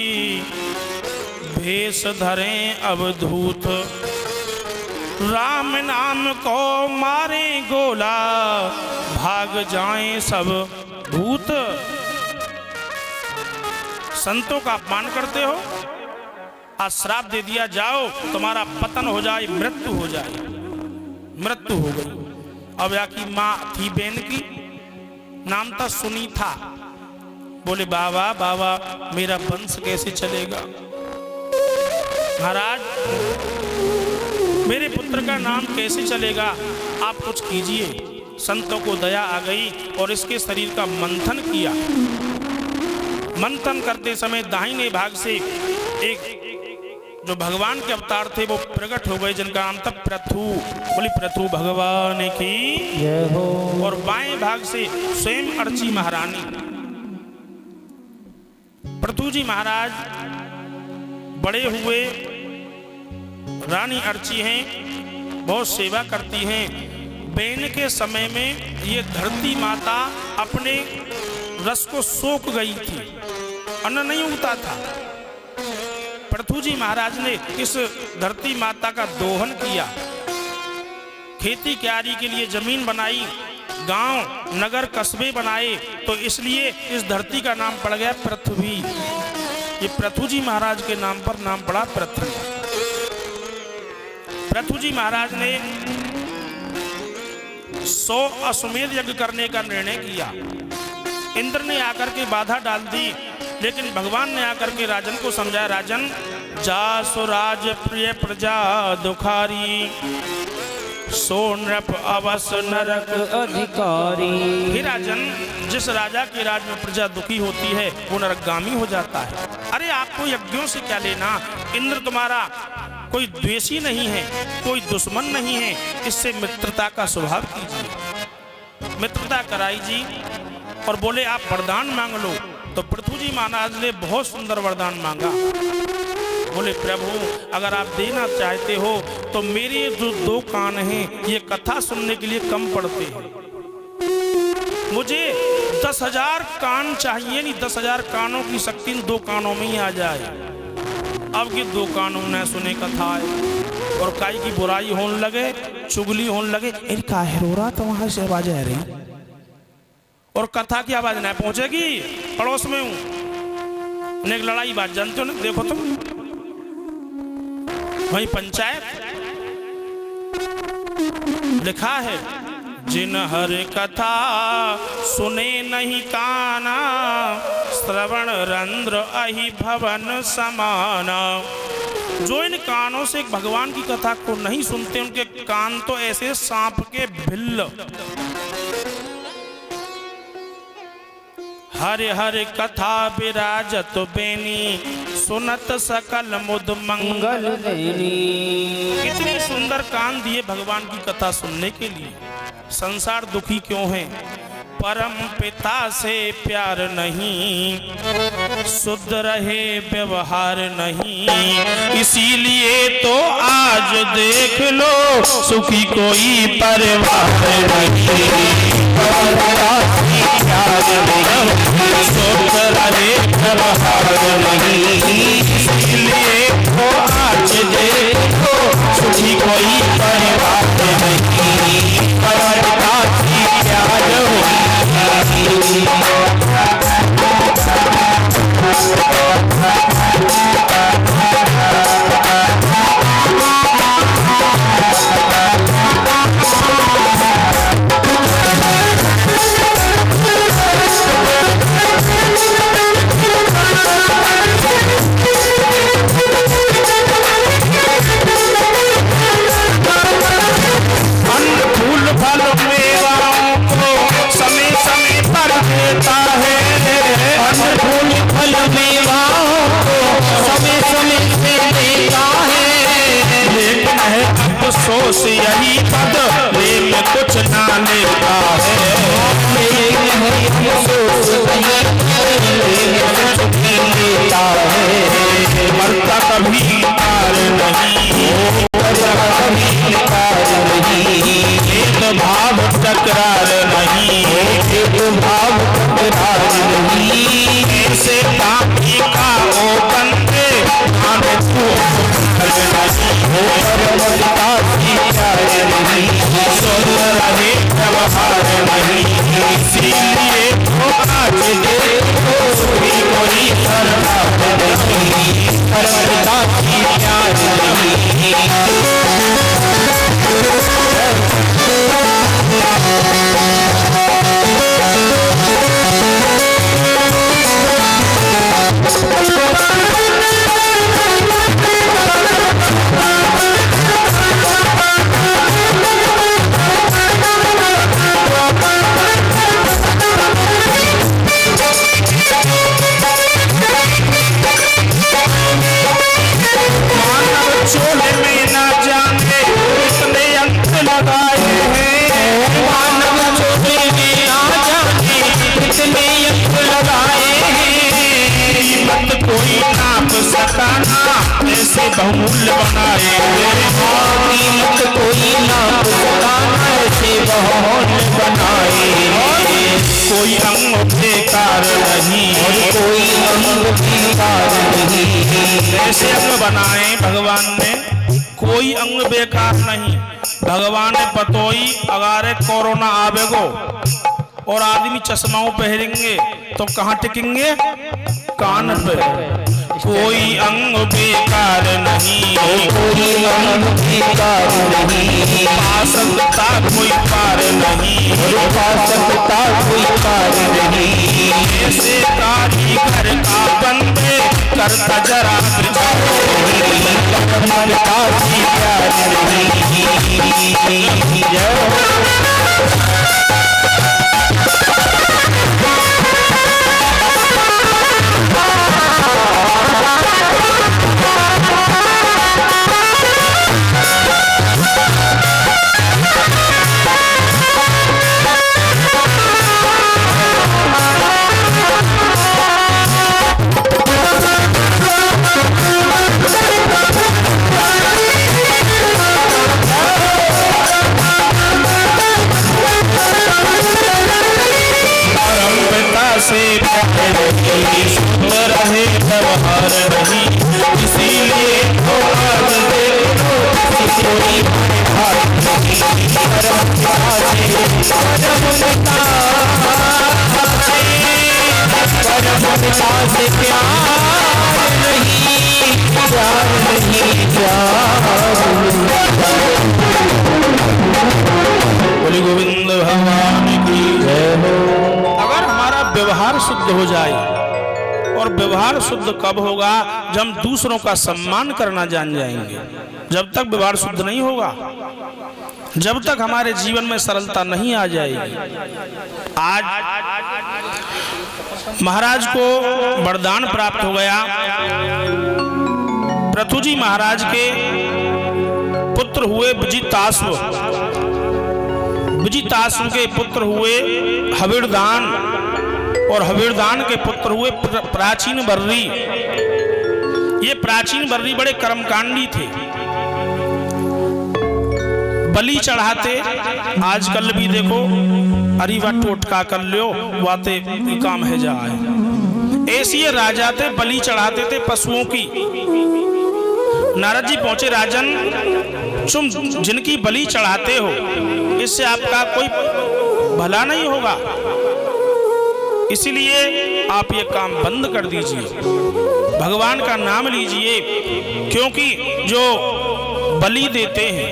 भेष धरें अवधूत, राम नाम को मारे गोला, भाग जाएं सब भूत। संतों का अपमान करते हो, आज श्राप दे दिया, जाओ तुम्हारा पतन हो जाए, मृत्यु हो जाए। मृत्यु हो गई। अब या की माँ थी बहन की, नाम था सुनीता। बोले बाबा बाबा मेरा वंश कैसे चलेगा, महाराज मेरे पुत्र का नाम कैसे चलेगा, आप कुछ कीजिए। संतों को दया आ गई और इसके शरीर का मंथन किया। मंथन करते समय दाहिने भाग से एक जो भगवान के अवतार थे वो प्रकट हो गए, जिनका नाम था पृथु। बोली पृथु भगवान की जय हो। और बाएं भाग से स्वयं अर्ची महारानी। पृथु जी महाराज बड़े हुए, रानी अर्ची हैं, बहुत सेवा करती हैं। बैन के समय में ये धरती माता अपने रस को सोख गई थी, अन्न नहीं उगता था। पृथु जी महाराज ने इस धरती माता का दोहन किया, खेती क्यारी के लिए जमीन बनाई, गांव नगर कस्बे बनाए, तो इसलिए इस धरती का नाम पड़ गया पृथ्वी। ये पृथु जी महाराज के नाम पर नाम पड़ा पृथ्वी। पृथु जी महाराज ने 100 अश्वमेध यज्ञ करने का निर्णय किया। इंद्र ने आकर के बाधा डाल दी, लेकिन भगवान ने आकर के राजन को समझाया, राजन जा सुराज प्रिय प्रजा दुखारी, सो नृप अवस नरक अधिकारी। हे राजन, जिस राजा के राज में प्रजा दुखी होती है वो नरकगामी हो जाता है। अरे आपको यज्ञों से क्या लेना, इंद्र तुम्हारा कोई द्वेषी नहीं है, कोई दुश्मन नहीं है, इससे मित्रता का स्वभाव कीजिए, मित्रता कराई जी। और बोले आप वरदान मांग लो। तो पृथु जी महाराज ने बहुत सुंदर वरदान मांगा। बोले प्रभु अगर आप देना चाहते हो तो मेरे जो 2 कान हैं ये कथा सुनने के लिए कम पड़ते हैं, मुझे 10,000 कान चाहिए, नहीं 10,000 कानों की शक्ति इन 2 कानों में ही आ जाए। अब ये 2 कानों न सुने कथा है और काई की बुराई होने लगे, चुगली होने लगे, इनका रो रहा तो वहां से आवाज आ रही और कथा की आवाज न पहुंचेगी, पड़ोस में हूं। एक लड़ाई बात जानते हो ना, देखो तुम वही पंचायत लिखा है, जिन हर कथा सुने नहीं काना, श्रवण रंध्र अहि भवन समाना। जो इन कानों से भगवान की कथा को नहीं सुनते, उनके कान तो ऐसे सांप के भिल्ल। हरे हरे कथा विराजत बेनी, सुनत सकल मुद मंगल देनी। कितने सुंदर कान दिए भगवान की कथा सुनने के लिए। संसार दुखी क्यों है, परम पिता से प्यार नहीं, शुद्ध रहे व्यवहार नहीं, इसीलिए तो आज देख लो सुखी कोई परिवार नहीं। शुद्ध रहे व्यवहार नहीं, इसीलिए तो आज देख लो सुखी कोई परिवार नहीं। परिवार की प्यार व्यवहार नहीं, इसीलिए तो आज देखो भी कोई बर्बाद नहीं, करता की प्यार नहीं। चोले में ना जाने कितने अंक लगाए हैं, मानव चोले में ना जाने कितने अंक लगाए हैं, कीमत कोई नाप सकाना ऐसे बहुमूल्य बनाए हैं, कीमत कोई नाप सकाना ऐसे बहुमूल्य बनाए हैं। कोई अंग बेकार नहीं और कोई अंग बेकार नहीं, ऐसे अंग बनाए भगवान ने, कोई अंग बेकार नहीं। भगवान ने पतोई अगारे कोरोना आवेगो और आदमी चश्माओं पहनेंगे तो कहाँ टिकेंगे? कान पे। कोई अंग बेकार नहीं, कोई अंग बेकार नहीं, पासकता कोई पार नहीं, पासकता कोई पार नहीं, ऐसे कारीगर का बंदे करता जरा करता की प्यार नहीं। से शुद्ध रहे व्यवहार नहीं, इसीलिए तो आज देखो कोई हार नहीं, परमता से प्यार नहीं, प्यार नहीं, बोले गोविंद भगवान की जय हो। अगर हमारा व्यवहार शुद्ध हो जाए, और व्यवहार शुद्ध कब होगा? जब हम दूसरों का सम्मान करना जान जाएंगे। जब तक व्यवहार शुद्ध नहीं होगा, जब तक हमारे जीवन में सरलता नहीं आ जाएगी। आज महाराज को वरदान प्राप्त हो गया। पृथुजी महाराज के पुत्र हुए विजिताश्व, विजिताश्व के पुत्र हुए हविर्दान, और हविर्दान के पुत्र हुए प्राचीन बर्री। ये प्राचीन बर्री बड़े कर्मकांडी थे, बलि चढ़ाते। आजकल भी देखो अरीवा टोटका कर लो वाते काम है जाए, ऐसे ये राजा थे, बलि चढ़ाते थे पशुओं की। नारद जी पहुंचे, राजन तुम जिनकी बलि चढ़ाते हो इससे आपका कोई भला नहीं होगा, इसलिए आप ये काम बंद कर दीजिए, भगवान का नाम लीजिए, क्योंकि जो बलि देते हैं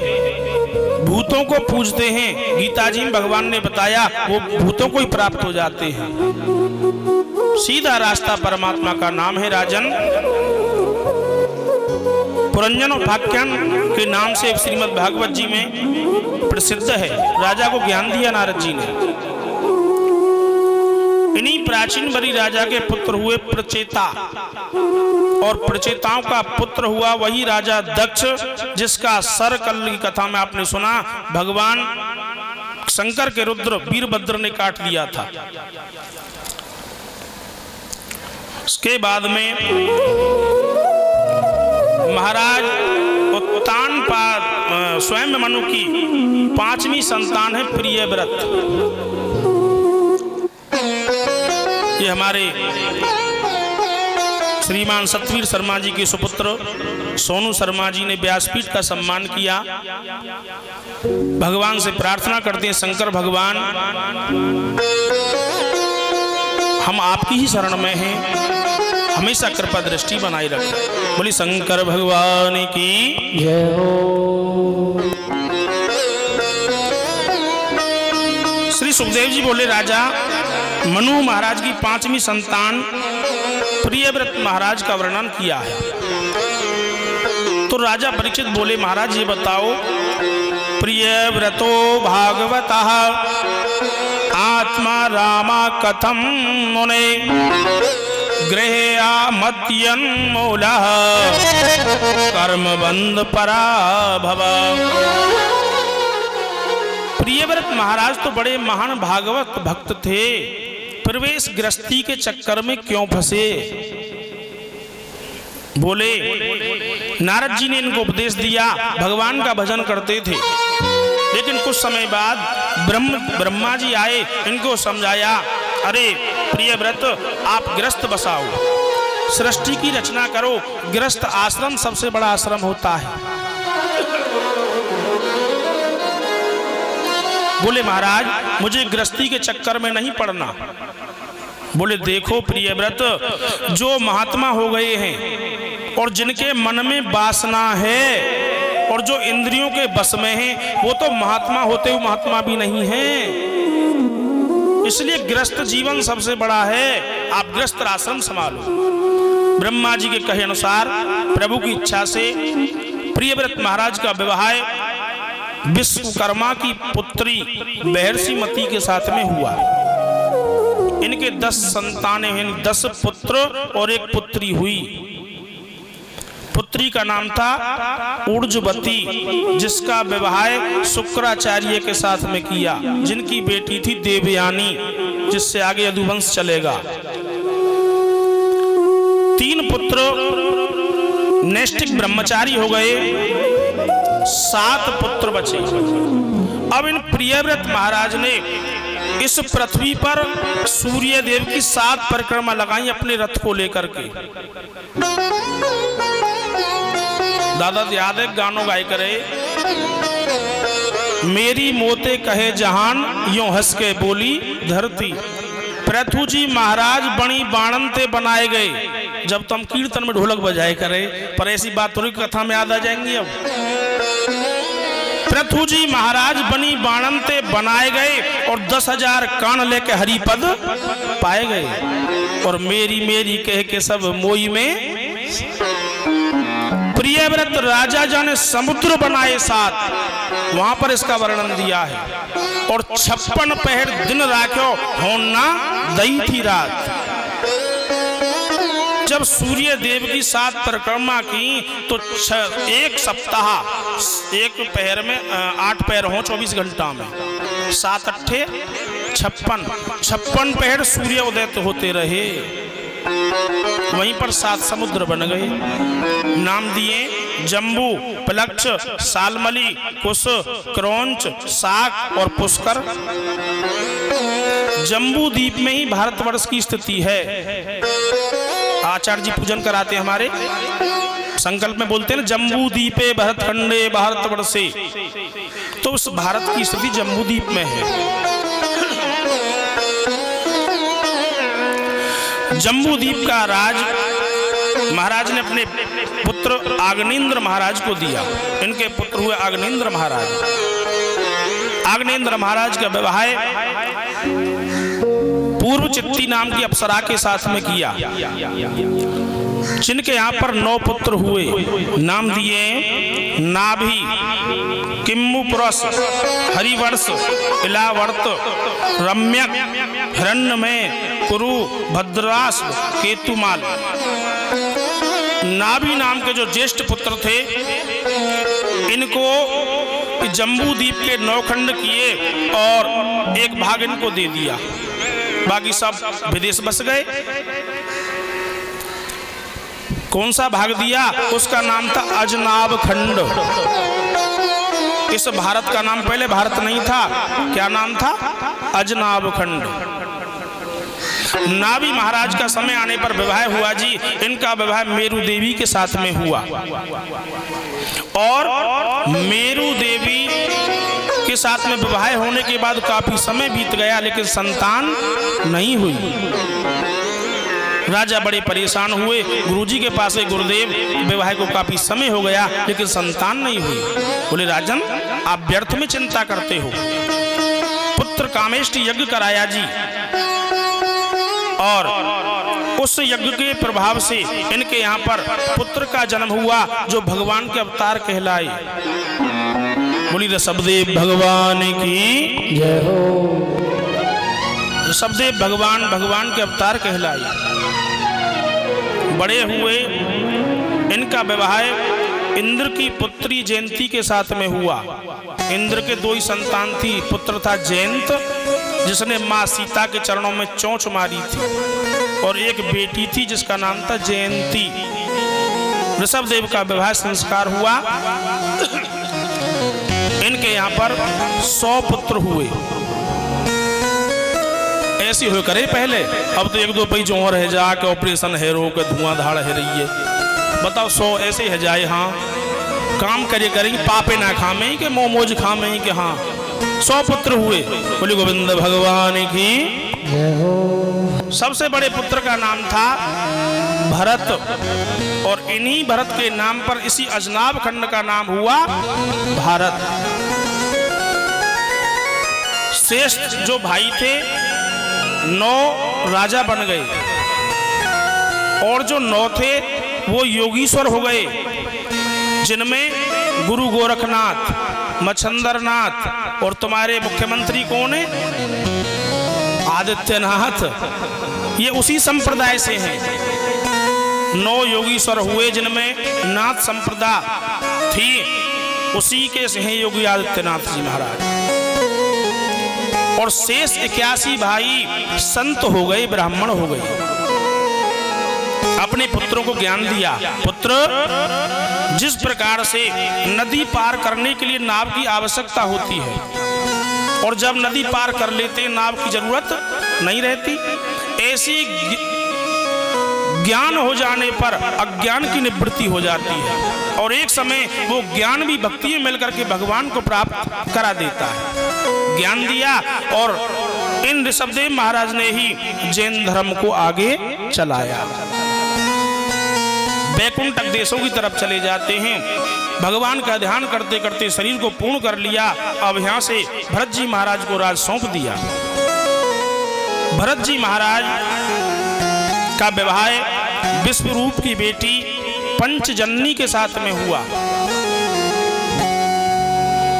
भूतों को पूजते हैं। गीता जी में भगवान ने बताया वो भूतों को ही प्राप्त हो जाते हैं। सीधा रास्ता परमात्मा का नाम है राजन। पुरंजन उपाख्यान के नाम से श्रीमद् भागवत जी में प्रसिद्ध है। राजा को ज्ञान दिया नारद जी ने। इन्हीं प्राचीन बलि राजा के पुत्र हुए प्रचेता, और प्रचेताओं का पुत्र हुआ वही राजा दक्ष, जिसका सर कल की कथा में आपने सुना, भगवान शंकर के रुद्र वीरभद्र ने काट दिया था। उसके बाद में महाराज उत्तानपाद स्वयं मनु की 5वीं संतान है प्रियव्रत। ये हमारे श्रीमान सतवीर शर्मा जी के सुपुत्र सोनू शर्मा जी ने व्यासपीठ का सम्मान किया। भगवान से प्रार्थना करते हैं, शंकर भगवान हम आपकी ही शरण में हैं, हमेशा कृपा दृष्टि बनाए रखें। बोली शंकर भगवान की जय हो। श्री सुखदेव जी बोले, राजा मनु महाराज की 5वीं संतान प्रियव्रत महाराज का वर्णन किया है। तो राजा परीक्षित बोले, महाराज ये बताओ, प्रियव्रतो भागवतः आत्मा रामा कथम मुने गृहया मत्यन्मूलः कर्मबंध पराभव। प्रियव्रत महाराज तो बड़े महान भागवत भक्त थे, प्रवेश गृहस्थी के चक्कर में क्यों फंसे? बोले, नारद जी ने इनको उपदेश दिया, भगवान का भजन करते थे, लेकिन कुछ समय बाद ब्रह्मा जी आए, इनको समझाया, अरे प्रियव्रत आप गृहस्थ बसाओ, सृष्टि की रचना करो, गृहस्थ आश्रम सबसे बड़ा आश्रम होता है। बोले, महाराज मुझे गृहस्थी के चक्कर में नहीं पड़ना। बोले, देखो प्रियव्रत, जो महात्मा हो गए हैं और जिनके मन में वासना है और जो इंद्रियों के बस में है, वो तो महात्मा होते हुए महात्मा भी नहीं है। इसलिए गृहस्थ जीवन सबसे बड़ा है, आप गृहस्थ आश्रम संभालो। ब्रह्मा जी के कहे अनुसार प्रभु की इच्छा से प्रियव्रत महाराज का विवाह विश्वकर्मा की पुत्री महर्षि मती के साथ में हुआ। इनके 10 संतानें हैं, 10 पुत्र और एक पुत्री हुई। पुत्री का नाम था ऊर्जवती, जिसका विवाह शुक्राचार्य के साथ में किया, जिनकी बेटी थी देवयानी, जिससे आगे यदुवंश चलेगा। 3 पुत्र नैष्ठिक ब्रह्मचारी हो गए, 7 पुत्र बचे। अब इन प्रियव्रत महाराज ने इस पृथ्वी पर सूर्य देव की 7 परिक्रमा लगाई अपने रथ को लेकर के। दादा याद है, गानों गाय करे, मेरी मोते कहे जहान, यूं हंस के बोली धरती। पृथु जी महाराज बणी बाणंते बनाए गए। जब तुम कीर्तन में ढोलक बजाए करे, पर ऐसी बात थोड़ी कथा में याद आ जाएंगी। अब पृथु जी महाराज बनी बाणंते बनाए गए और 10,000 कान लेके हरिपद पाए गए, और मेरी मेरी कह के सब मोई में। प्रियव्रत राजा जाने समुद्र बनाए 7, वहां पर इसका वर्णन दिया है। और 56 पहर दिन राख्यो होना दई थी रात। जब सूर्य देव की 7 परिक्रमा की तो 1 सप्ताह, 1 पहर में 8 पहर हो 24 घंटा में, 7 अट्ठे 56 पहर सूर्य उदय होते रहे। वहीं पर 7 समुद्र बन गए, नाम दिए जम्बू, प्लक्ष, सालमली, कुश, क्रौंच, साक और पुष्कर। जम्बू द्वीप में ही भारतवर्ष की स्थिति है। आचार्य जी पूजन कराते हैं हमारे, संकल्प में बोलते हैं ना, जम्बू द्वीपे भरतखंडे भारतवर्षे। तो उस भारत की स्थिति जम्बू द्वीप में है। जम्बू द्वीप का राज महाराज ने अपने पुत्र आग्नेन्द्र महाराज को दिया। इनके पुत्र हुए आग्नेन्द्र महाराज। आग्नेन्द्र महाराज का विवाह पूर्व चित्ती नाम की अप्सरा के साथ में किया, जिनके यहाँ पर 9 पुत्र हुए। नाम दिए नाभि, किम्मुपुरस, हरिवर्ष, इलावर्त, रम्यक, हिरण्यमय, कुरु, भद्रास, केतुमाल। नाभि नाम के जो ज्येष्ठ पुत्र थे, इनको जम्बू द्वीप के 9 खंड किए और एक भाग इनको दे दिया, बाकी सब विदेश बस गए। कौन सा भाग दिया? उसका नाम था अजनाब खंड। इस भारत का नाम पहले भारत नहीं था, क्या नाम था? अजनाब खंड। नाभि महाराज का समय आने पर विवाह हुआ जी। इनका विवाह मेरू देवी के साथ में हुआ और मेरू देवी के साथ में विवाह होने के बाद काफी समय बीत गया, लेकिन संतान नहीं हुई। राजा बड़े परेशान हुए, गुरुजी के पास गए, गुरुदेव विवाह को काफी समय हो गया लेकिन संतान नहीं हुई। बोले राजन, आप व्यर्थ में चिंता करते हो। पुत्र कामेष्टि यज्ञ कराया जी और उस यज्ञ के प्रभाव से इनके यहाँ पर पुत्र का जन्म हुआ जो भगवान के अवतार कहलाए। बोली ऋषभदेव भगवान की जय हो। ऋषभदेव भगवान के अवतार कहलाए। बड़े हुए, इनका विवाह इंद्र की पुत्री जयंती के साथ में हुआ। इंद्र के दो ही संतान थी, पुत्र था जयंत जिसने मां सीता के चरणों में चोंच मारी थी, और एक बेटी थी जिसका नाम था जयंती। ऋषभदेव का विवाह संस्कार हुआ। इनके यहाँ पर 100 पुत्र हुए। ऐसी हो करे पहले, अब तो एक दो पई जो रह जा के ऑपरेशन है, रो के धुआं धाड़ है रही है। बताओ 100 ऐसे है जाए। हाँ, काम करे करेंगे, पापे ना खामे के मोमोज खामे के। हाँ, 100 पुत्र हुए। बोले गोविंद भगवान की जय हो। सबसे बड़े पुत्र का नाम था भरत, और इन्हीं भरत के नाम पर इसी अजनाब खंड का नाम हुआ भारत। श्रेष्ठ जो भाई थे 9 राजा बन गए, और जो 9 थे वो योगीश्वर हो गए, जिनमें गुरु गोरखनाथ, मच्छंदरनाथ, और तुम्हारे मुख्यमंत्री कौन है? आदित्यनाथ। ये उसी संप्रदाय से हैं। 9 योगीश्वर हुए जिनमें नाथ संप्रदा थी, उसी के से हैं योगी आदित्यनाथ जी महाराज। और शेष 81 भाई संत हो गए, ब्राह्मण हो गए। अपने पुत्रों को ज्ञान दिया। पुत्र, जिस प्रकार से नदी पार करने के लिए नाव की आवश्यकता होती है, और जब नदी पार कर लेते नाव की जरूरत नहीं रहती, ऐसी ज्ञान हो जाने पर अज्ञान की निवृत्ति हो जाती है, और एक समय वो ज्ञान भी भक्ति में मिलकर के भगवान को प्राप्त करा देता है। ज्ञान दिया, और इन ऋषभदेव महाराज ने ही जैन धर्म को आगे चलाया। वैकुंठ देशों की तरफ चले जाते हैं। भगवान का ध्यान करते करते शरीर को पूर्ण कर लिया। अब यहाँ से भरत जी महाराज को राज सौंप दिया। भरत जी महाराज का विवाह विश्वरूप की बेटी पंचजननी के साथ में हुआ।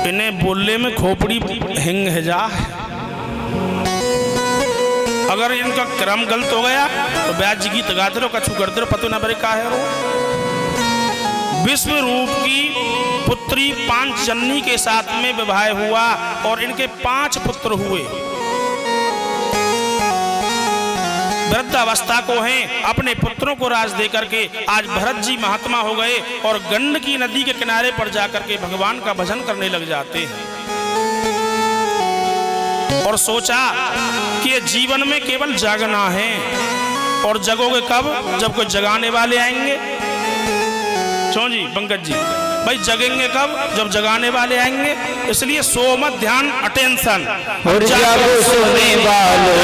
इन्हें बोलने में खोपड़ी हिंग है जा। अगर इनका क्रम गलत हो गया तो ब्याज जी गीत गाते रहो, कछु करते रहो, पतो ना बरे का है रो। विश्वरूप की पुत्री पांचजन्य के साथ में विवाह हुआ, और इनके 5 पुत्र हुए। वृद्धावस्था को हैं, अपने पुत्रों को राज दे करके आज भरत जी महात्मा हो गए, और गंडकी नदी के किनारे पर जाकर के भगवान का भजन करने लग जाते हैं। और सोचा कि ये जीवन में केवल जागना है, और जगोगे कब? जब कोई जगाने वाले आएंगे। क्यों जी पंकज जी भाई, जगेंगे कब? जब जगाने वाले आएंगे। इसलिए सो मत, ध्यान, अटेंशन। जागो सोने वालों,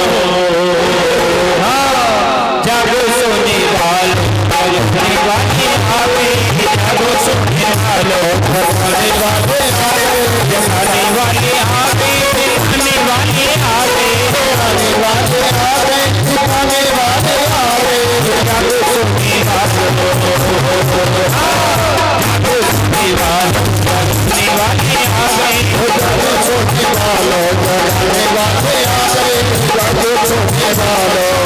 जागो सोने वालों, जागने वाले आवे, जागो सोने वालों, जगाने वाले आवे, जगाने वाले आवे, जगाने वाले आवे, जगाने वाले आवे, जगाने वाले आवे, जागो सोने वालों, जागो सोने वालों, जगाने वाले आवे, जागो सोने वालों, जगाने वाले आवे, जागो सोने वालों।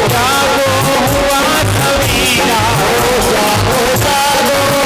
जागो हुआ सवेरा, जागो जागो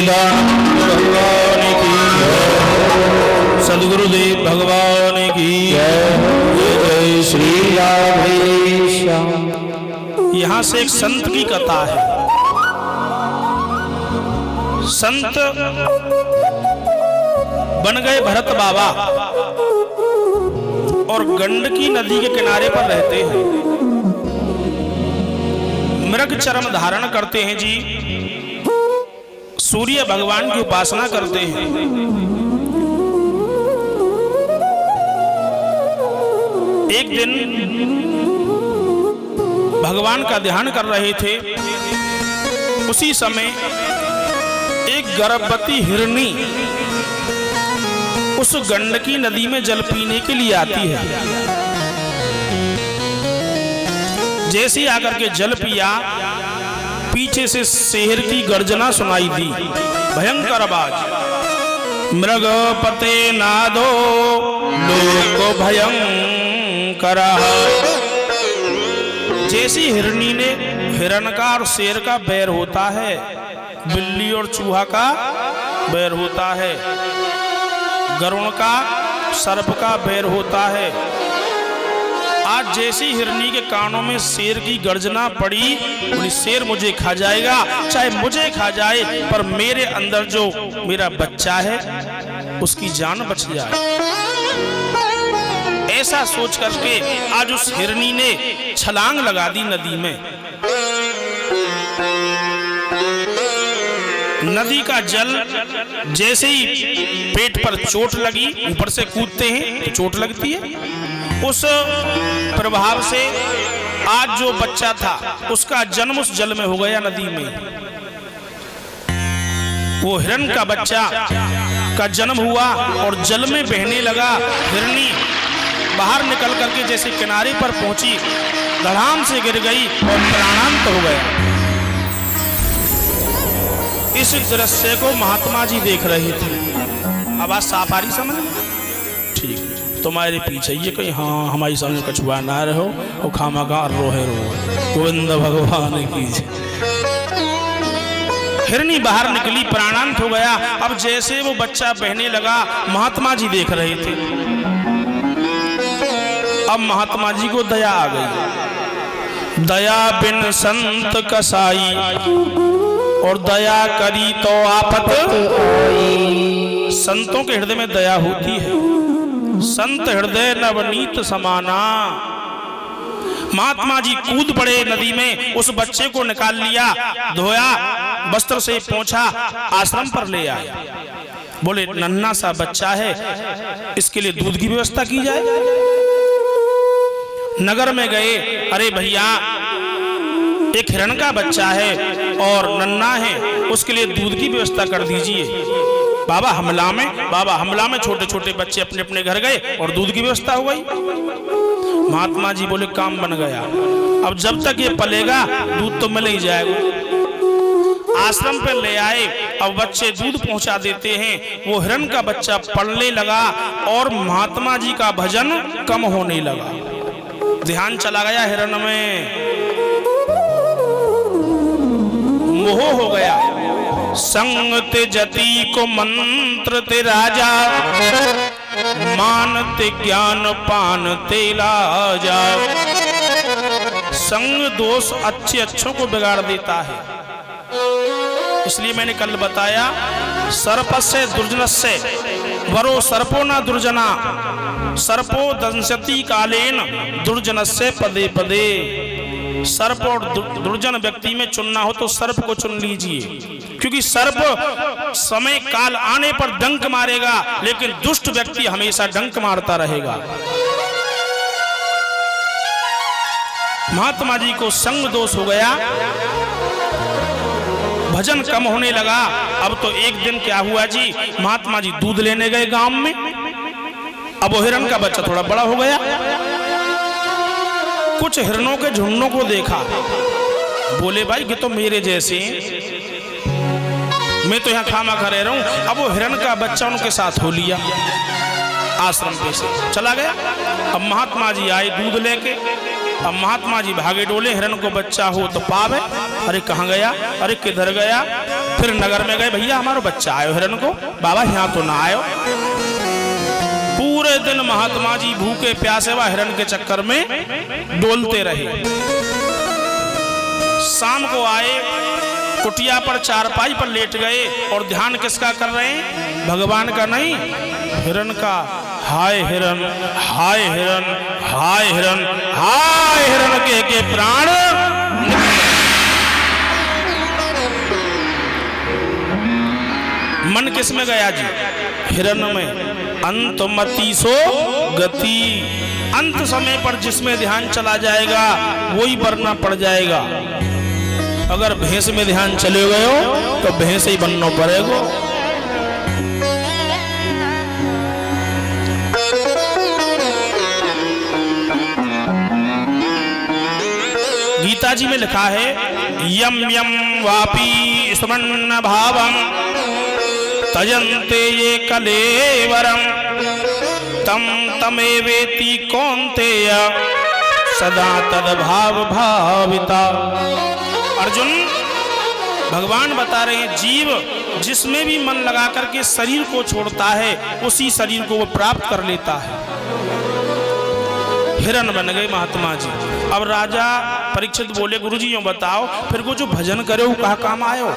सच्चिदानंद भगवान की जय। सद्गुरुदेव भगवान की जय। जय श्री राधेश्याम। यहाँ से एक संत की कथा है। संत बन गए भरत बाबा और गंडकी नदी के किनारे पर रहते हैं। मृग चर्म धारण करते हैं जी। सूर्य भगवान की उपासना करते हैं। एक दिन भगवान का ध्यान कर रहे थे। उसी समय एक गर्भवती हिरनी उस गंडकी नदी में जल पीने के लिए आती है। जैसे ही आकर के जल पिया, पीछे से शेर की गर्जना सुनाई दी, भयंकर आवाज। मृग पते नादो लोक भयंकर। जैसी हिरनी ने, हिरण का और शेर का बैर होता है, बिल्ली और चूहा का बैर होता है, गरुड़ का सर्प का बैर होता है। आज जैसी हिरनी के कानों में शेर की गर्जना पड़ी, बोली शेर मुझे खा जाएगा, चाहे मुझे खा जाए, पर मेरे अंदर जो मेरा बच्चा है उसकी जान बच जाए। ऐसा सोच करके आज उस हिरनी ने छलांग लगा दी नदी में। नदी का जल जैसे ही पेट पर चोट लगी, ऊपर से कूदते हैं तो चोट लगती है। उस प्रभाव से आज जो बच्चा था उसका जन्म उस जल में हो गया, नदी में। वो हिरण का बच्चा का जन्म हुआ और जल में बहने लगा। हिरनी बाहर निकल करके जैसे किनारे पर पहुंची, धड़ाम से गिर गई और प्राणांत हो गया। इस दृश्य को महात्मा जी देख रहे थे। आवाज साफ आ रही समझ? ठीक, तुम्हारे पीछे ये कहीं हाँ हमारी समझ कछुआ ना रहो और खामा का रोहे रो। गोविंद भगवान की। हिरनी बाहर निकली, प्राणांत हो गया। अब जैसे वो बच्चा बहने लगा, महात्मा जी देख रहे थे। अब महात्मा जी को दया आ गई। दया बिन संत कसाई और दया करी तो आफत आई। संतों के हृदय में दया होती है। संत हृदय नवनीत समाना। महात्मा जी कूद पड़े नदी में, उस बच्चे को निकाल लिया, धोया, वस्त्र से पोंछा, आश्रम पर ले आए। बोले नन्हा सा बच्चा है, इसके लिए दूध की व्यवस्था की जाए। नगर में गए, अरे भैया एक हिरण का बच्चा है और नन्हा है, उसके लिए दूध की व्यवस्था कर दीजिए। बाबा हमला में छोटे छोटे बच्चे अपने अपने घर गए और दूध की व्यवस्था हो गई। महात्मा जी बोले काम बन गया। अब जब तक ये पलेगा दूध तो मिल ही जाएगा। आश्रम पे ले आए, अब बच्चे दूध पहुंचा देते हैं। वो हिरण का बच्चा पढ़ने लगा और महात्मा जी का भजन कम होने लगा। ध्यान चला गया हिरण में, मोह हो गया। संग ते जति को मंत्र ते राजा, मानते ज्ञान पान ते लाजा। संग दोष अच्छे अच्छों को बिगाड़ देता है। इसलिए मैंने कल बताया, सर्पस्य दुर्जनस्य वरो सर्पो न दुर्जना, सर्पो दंशति कालेन दुर्जनस्य पदे पदे। सर्प और दुर्जन व्यक्ति में चुनना हो तो सर्प को चुन लीजिए, क्योंकि सर्प समय काल आने पर डंक मारेगा, लेकिन दुष्ट व्यक्ति हमेशा डंक मारता रहेगा। महात्मा जी को संग दोष हो गया, भजन कम होने लगा। अब तो एक दिन क्या हुआ जी, महात्मा जी दूध लेने गए गांव में। अब वो हिरण का बच्चा थोड़ा बड़ा हो गया। कुछ हिरणों के झुंडों को देखा, बोले भाई ये तो मेरे जैसे हैं, मैं तो यहाँ खामा खा रह रहा हूँ। अब वो हिरण का बच्चा उनके साथ हो लिया, आश्रम पे से चला गया। अब महात्मा जी आए दूध लेके। अब महात्मा जी भागे डोले, हिरण को बच्चा हो तो पावे। अरे कहाँ गया, अरे किधर गया, फिर नगर में गए, भैया हमारा बच्चा आयो हिरण को, बाबा यहाँ तो ना आयो। पूरे दिन महात्मा जी भूखे प्यासे व हिरण के चक्कर में डोलते रहे। शाम को आए, कुटिया पर चारपाई पर लेट गए और ध्यान किसका कर रहे हैं? भगवान का नहीं, हिरण का। हाय हिरण, हाय हिरण, हाय हिरण, हाय हिरण के प्राण। मन किस में गया जी? हिरण में। अंतमति सो गति, अंत समय पर जिसमें ध्यान चला जाएगा वही बनना पड़ जाएगा। अगर भैंस में ध्यान चले गए तो भैंस ही बनना पड़ेगा। गीता जी में लिखा है, यम यम वापी स्मरण भावम तजन्ते ये कलेवरम तम तमेवेति कौन्तेय सदा तद्भाव भाविता। अर्जुन, भगवान बता रहे हैं, जीव जिसमें भी मन लगा करके शरीर को छोड़ता है उसी शरीर को वो प्राप्त कर लेता है। हिरण बन गए महात्मा जी। अब राजा परीक्षित बोले, गुरुजी यूं बताओ फिर वो जो भजन करे वो कहाँ काम आयो?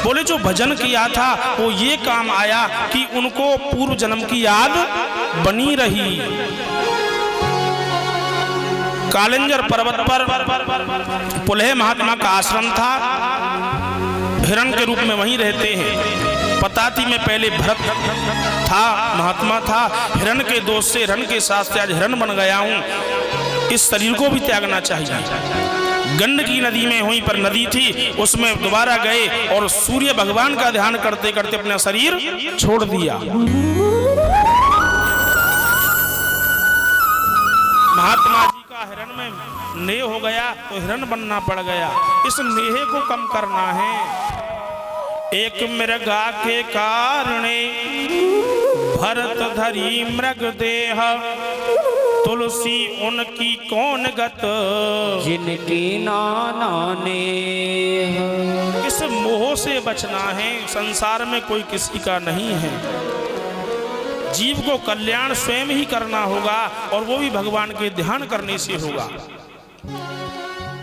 बोले जो भजन किया था वो ये काम आया कि उनको पूर्व जन्म की याद बनी रही। कालिंजर पर्वत पर पुलह महात्मा का आश्रम था, हिरण के रूप में वहीं रहते हैं। पताती में पहले भरत था, महात्मा था, हिरण के दोष से हिरण के साथ से आज हिरण बन गया हूं। इस शरीर को भी त्यागना चाहिए। गंडकी नदी में हुई पर नदी थी, उसमें दोबारा गए और सूर्य भगवान का ध्यान करते करते अपना शरीर छोड़ दिया। महात्मा जी का हिरण में नेह हो गया तो हिरण बनना पड़ गया। इस नेह को कम करना है। एक मृगा के कारणे भरत धरी मृग देह, तुलसी उनकी कौन गत जिनकी नाना ने। इस मोह से बचना है। संसार में कोई किसी का नहीं है। जीव को कल्याण स्वयं ही करना होगा और वो भी भगवान के ध्यान करने से होगा।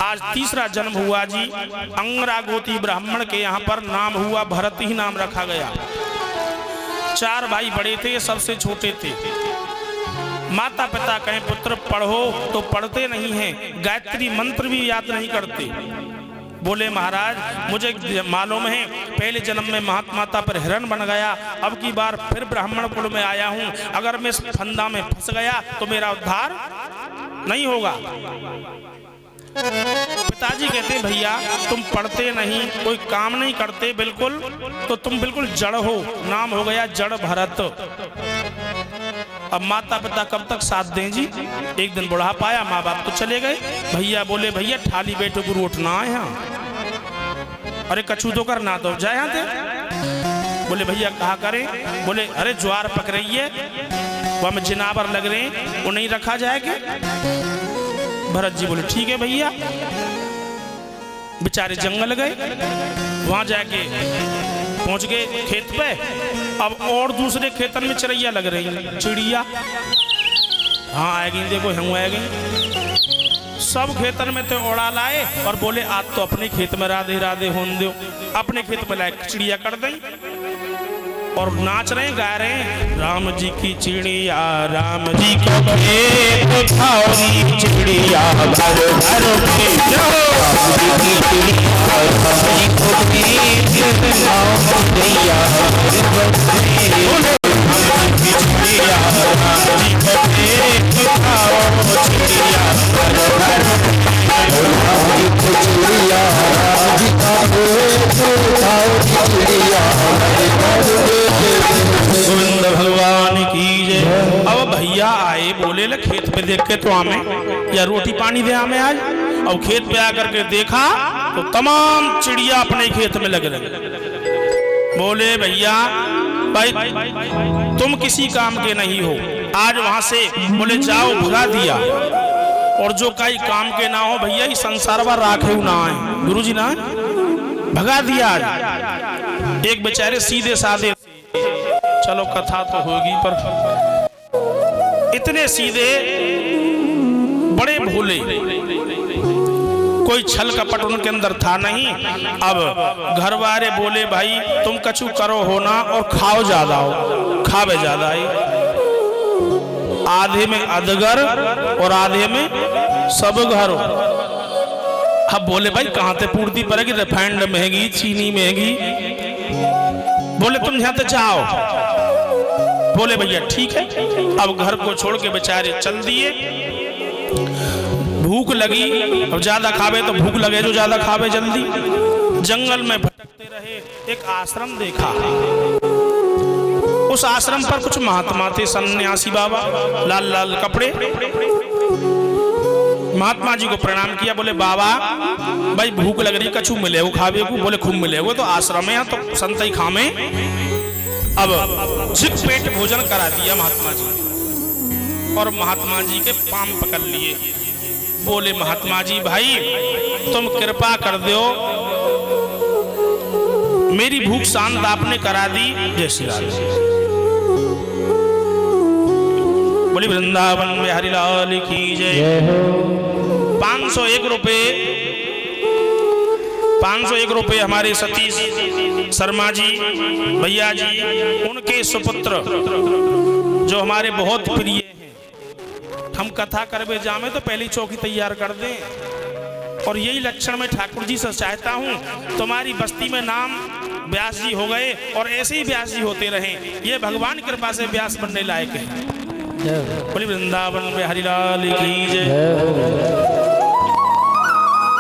आज तीसरा जन्म हुआ जी, अंगरा गोती ब्राह्मण के यहाँ पर नाम हुआ भरत ही नाम रखा गया। 4 भाई बड़े थे, सबसे छोटे थे। माता पिता कहें पुत्र पढ़ो तो पढ़ते नहीं हैं, गायत्री मंत्र भी याद नहीं करते। बोले महाराज मुझे मालूम है पहले जन्म में महात्माता पर हिरण बन गया, अब की बार फिर ब्राह्मण कुल में आया हूं, अगर मैं इस फंदा में फंस गया तो मेरा उद्धार नहीं होगा। पिताजी कहते भैया तुम पढ़ते नहीं, कोई काम नहीं करते बिल्कुल, तो तुम बिल्कुल जड़ हो, नाम हो गया जड़ भरत। अब माता पिता कब तक साथ दें जी? एक दिन बुढ़ापा आया, माँ बाप तो चले गए। भैया बोले भैया ठाली बैठो गुरु उठना है यहाँ। अरे कछू तो करना तो जाए यहाँ थे। बोले भैया कहा करें? बोले अरे ज्वार पक रही है, वह में जिनावर लग रहे हैं, वो नहीं रखा जाएगा। भरत जी बोले ठीक है भैया। बेचारे जंगल गए, वहां जाके पहुंच गए खेत पे। अब और दूसरे खेतन में चिड़ैया लग रही है, चिड़िया हाँ आएगी, देखो हम आएगी। सब खेतन में तो उड़ा लाए और बोले आज तो अपने खेत में राधे राधे होन दो। अपने खेत में लाए चिड़िया कर दी और नाच रहे गा रहे हैं, राम जी की चिड़िया राम जी को खेत खाओगी चिड़िया भर भर के जाओ, राम जी की चिड़िया राम जी को खेत खाओगी चिड़िया भर भर के जाओ, राम जी की चिड़िया राम जी को खेत खाओ चिड़िया भर भर के जाओ, राम जी की चिड़िया राम जी का खेत खाओ चिड़िया भर भर के। गोविंद भगवान की जय। अब भैया आए, बोले ले खेत पे देख के तो हमें या रोटी पानी दे हमें आज। अब खेत पे आकर के देखा तो तमाम चिड़िया अपने खेत में लग रही। बोले भैया भाई तुम किसी काम के नहीं हो, आज वहां से बोले जाओ भगा दिया। और जो कई काम के ना हो भैया इस संसार में राखे ना है, गुरु जी ना भगा दिया। एक बेचारे सीधे साधे, चलो कथा तो होगी, पर इतने सीधे बड़े भोले, कोई छल कपट उनके अंदर था नहीं। अब घर वाले बोले भाई तुम कछु करो हो ना और खाओ ज्यादा हो, खावे ज्यादा है। आधे में अधगर और आधे में सब घर। अब बोले भाई कहां से पूर्ति पड़ेगी, रिफाइंड महंगी, चीनी महंगी। बोले तुम यहाँ से जाओ। बोले भैया ठीक है। अब घर को छोड़ के बेचारे चल दिए। भूख लगी, अब ज्यादा खावे तो भूख लगे जो ज्यादा खावे जल्दी। जंगल में भटकते रहे, एक आश्रम देखा। उस आश्रम पर कुछ महात्मा थे, सन्यासी बाबा, लाल लाल कपड़े। महात्मा जी को प्रणाम किया, बोले बाबा भाई भूख लग रही, कछु मिले वो खावे को? बोले खूब मिले वो, तो आश्रम है तो संत ही खामे। अब सिख पेट भोजन करा दिया महात्मा जी, और महात्मा जी के पांव पकड़ लिए। बोले महात्मा जी भाई तुम कृपा कर दो, मेरी भूख शांत आपने करा दी। जय श्री राम। बोली वृंदावन में हरिलाल की जय। 501 रुपए, 501 रुपए हमारे सतीश शर्मा जी भैया जी, उनके सुपुत्र जो हमारे बहुत प्रिय हैं। हम कथा करवे जामे तो पहली चौकी तैयार कर दें, और यही लक्षण में ठाकुर जी से चाहता हूँ तुम्हारी बस्ती में नाम व्यास जी हो गए, और ऐसे ही व्यास जी होते रहें। ये भगवान की कृपा से व्यास बनने लायक है। बोली वृंदावन में हरिलाल की जय।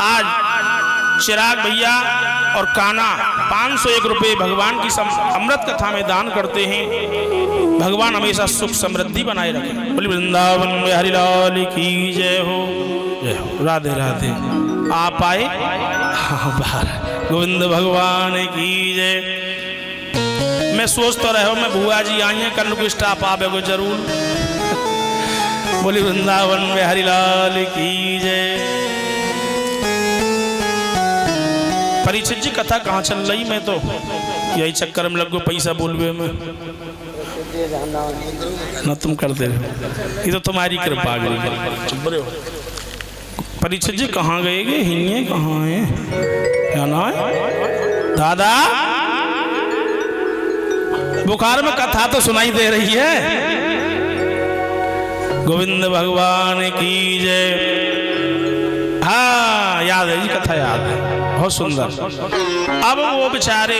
आज चिराग भैया और काना 501 रुपए भगवान की अमृत कथा में दान करते हैं। भगवान हमेशा सुख समृद्धि बनाए रखे। बोली वृंदावन में हरिलाल की जय हो। जय हो। राधे राधे। आप आए बाहर। गोविंद भगवान की जय। मैं सोच तो रहे हो मैं बुआ जी आई हैं, कल को स्टाफ आवेगो जरूर। बोली वृंदावन में हरिलाल की जय। परीक्षित जी कथा कहाँ चल रही? मैं तो यही चक्कर में लग गो, पैसा बोलवे में ना तुम करते रहो। ये तो तुम्हारी कृपा गई। परीक्षित जी कहाँ गए? हिंगे कहाँ है? क्या ना है दादा? बुखार में कथा तो सुनाई दे रही है। गोविंद भगवान की जय। हाँ याद है जी, कथा याद है, बहुत सुंदर। अब वो बेचारे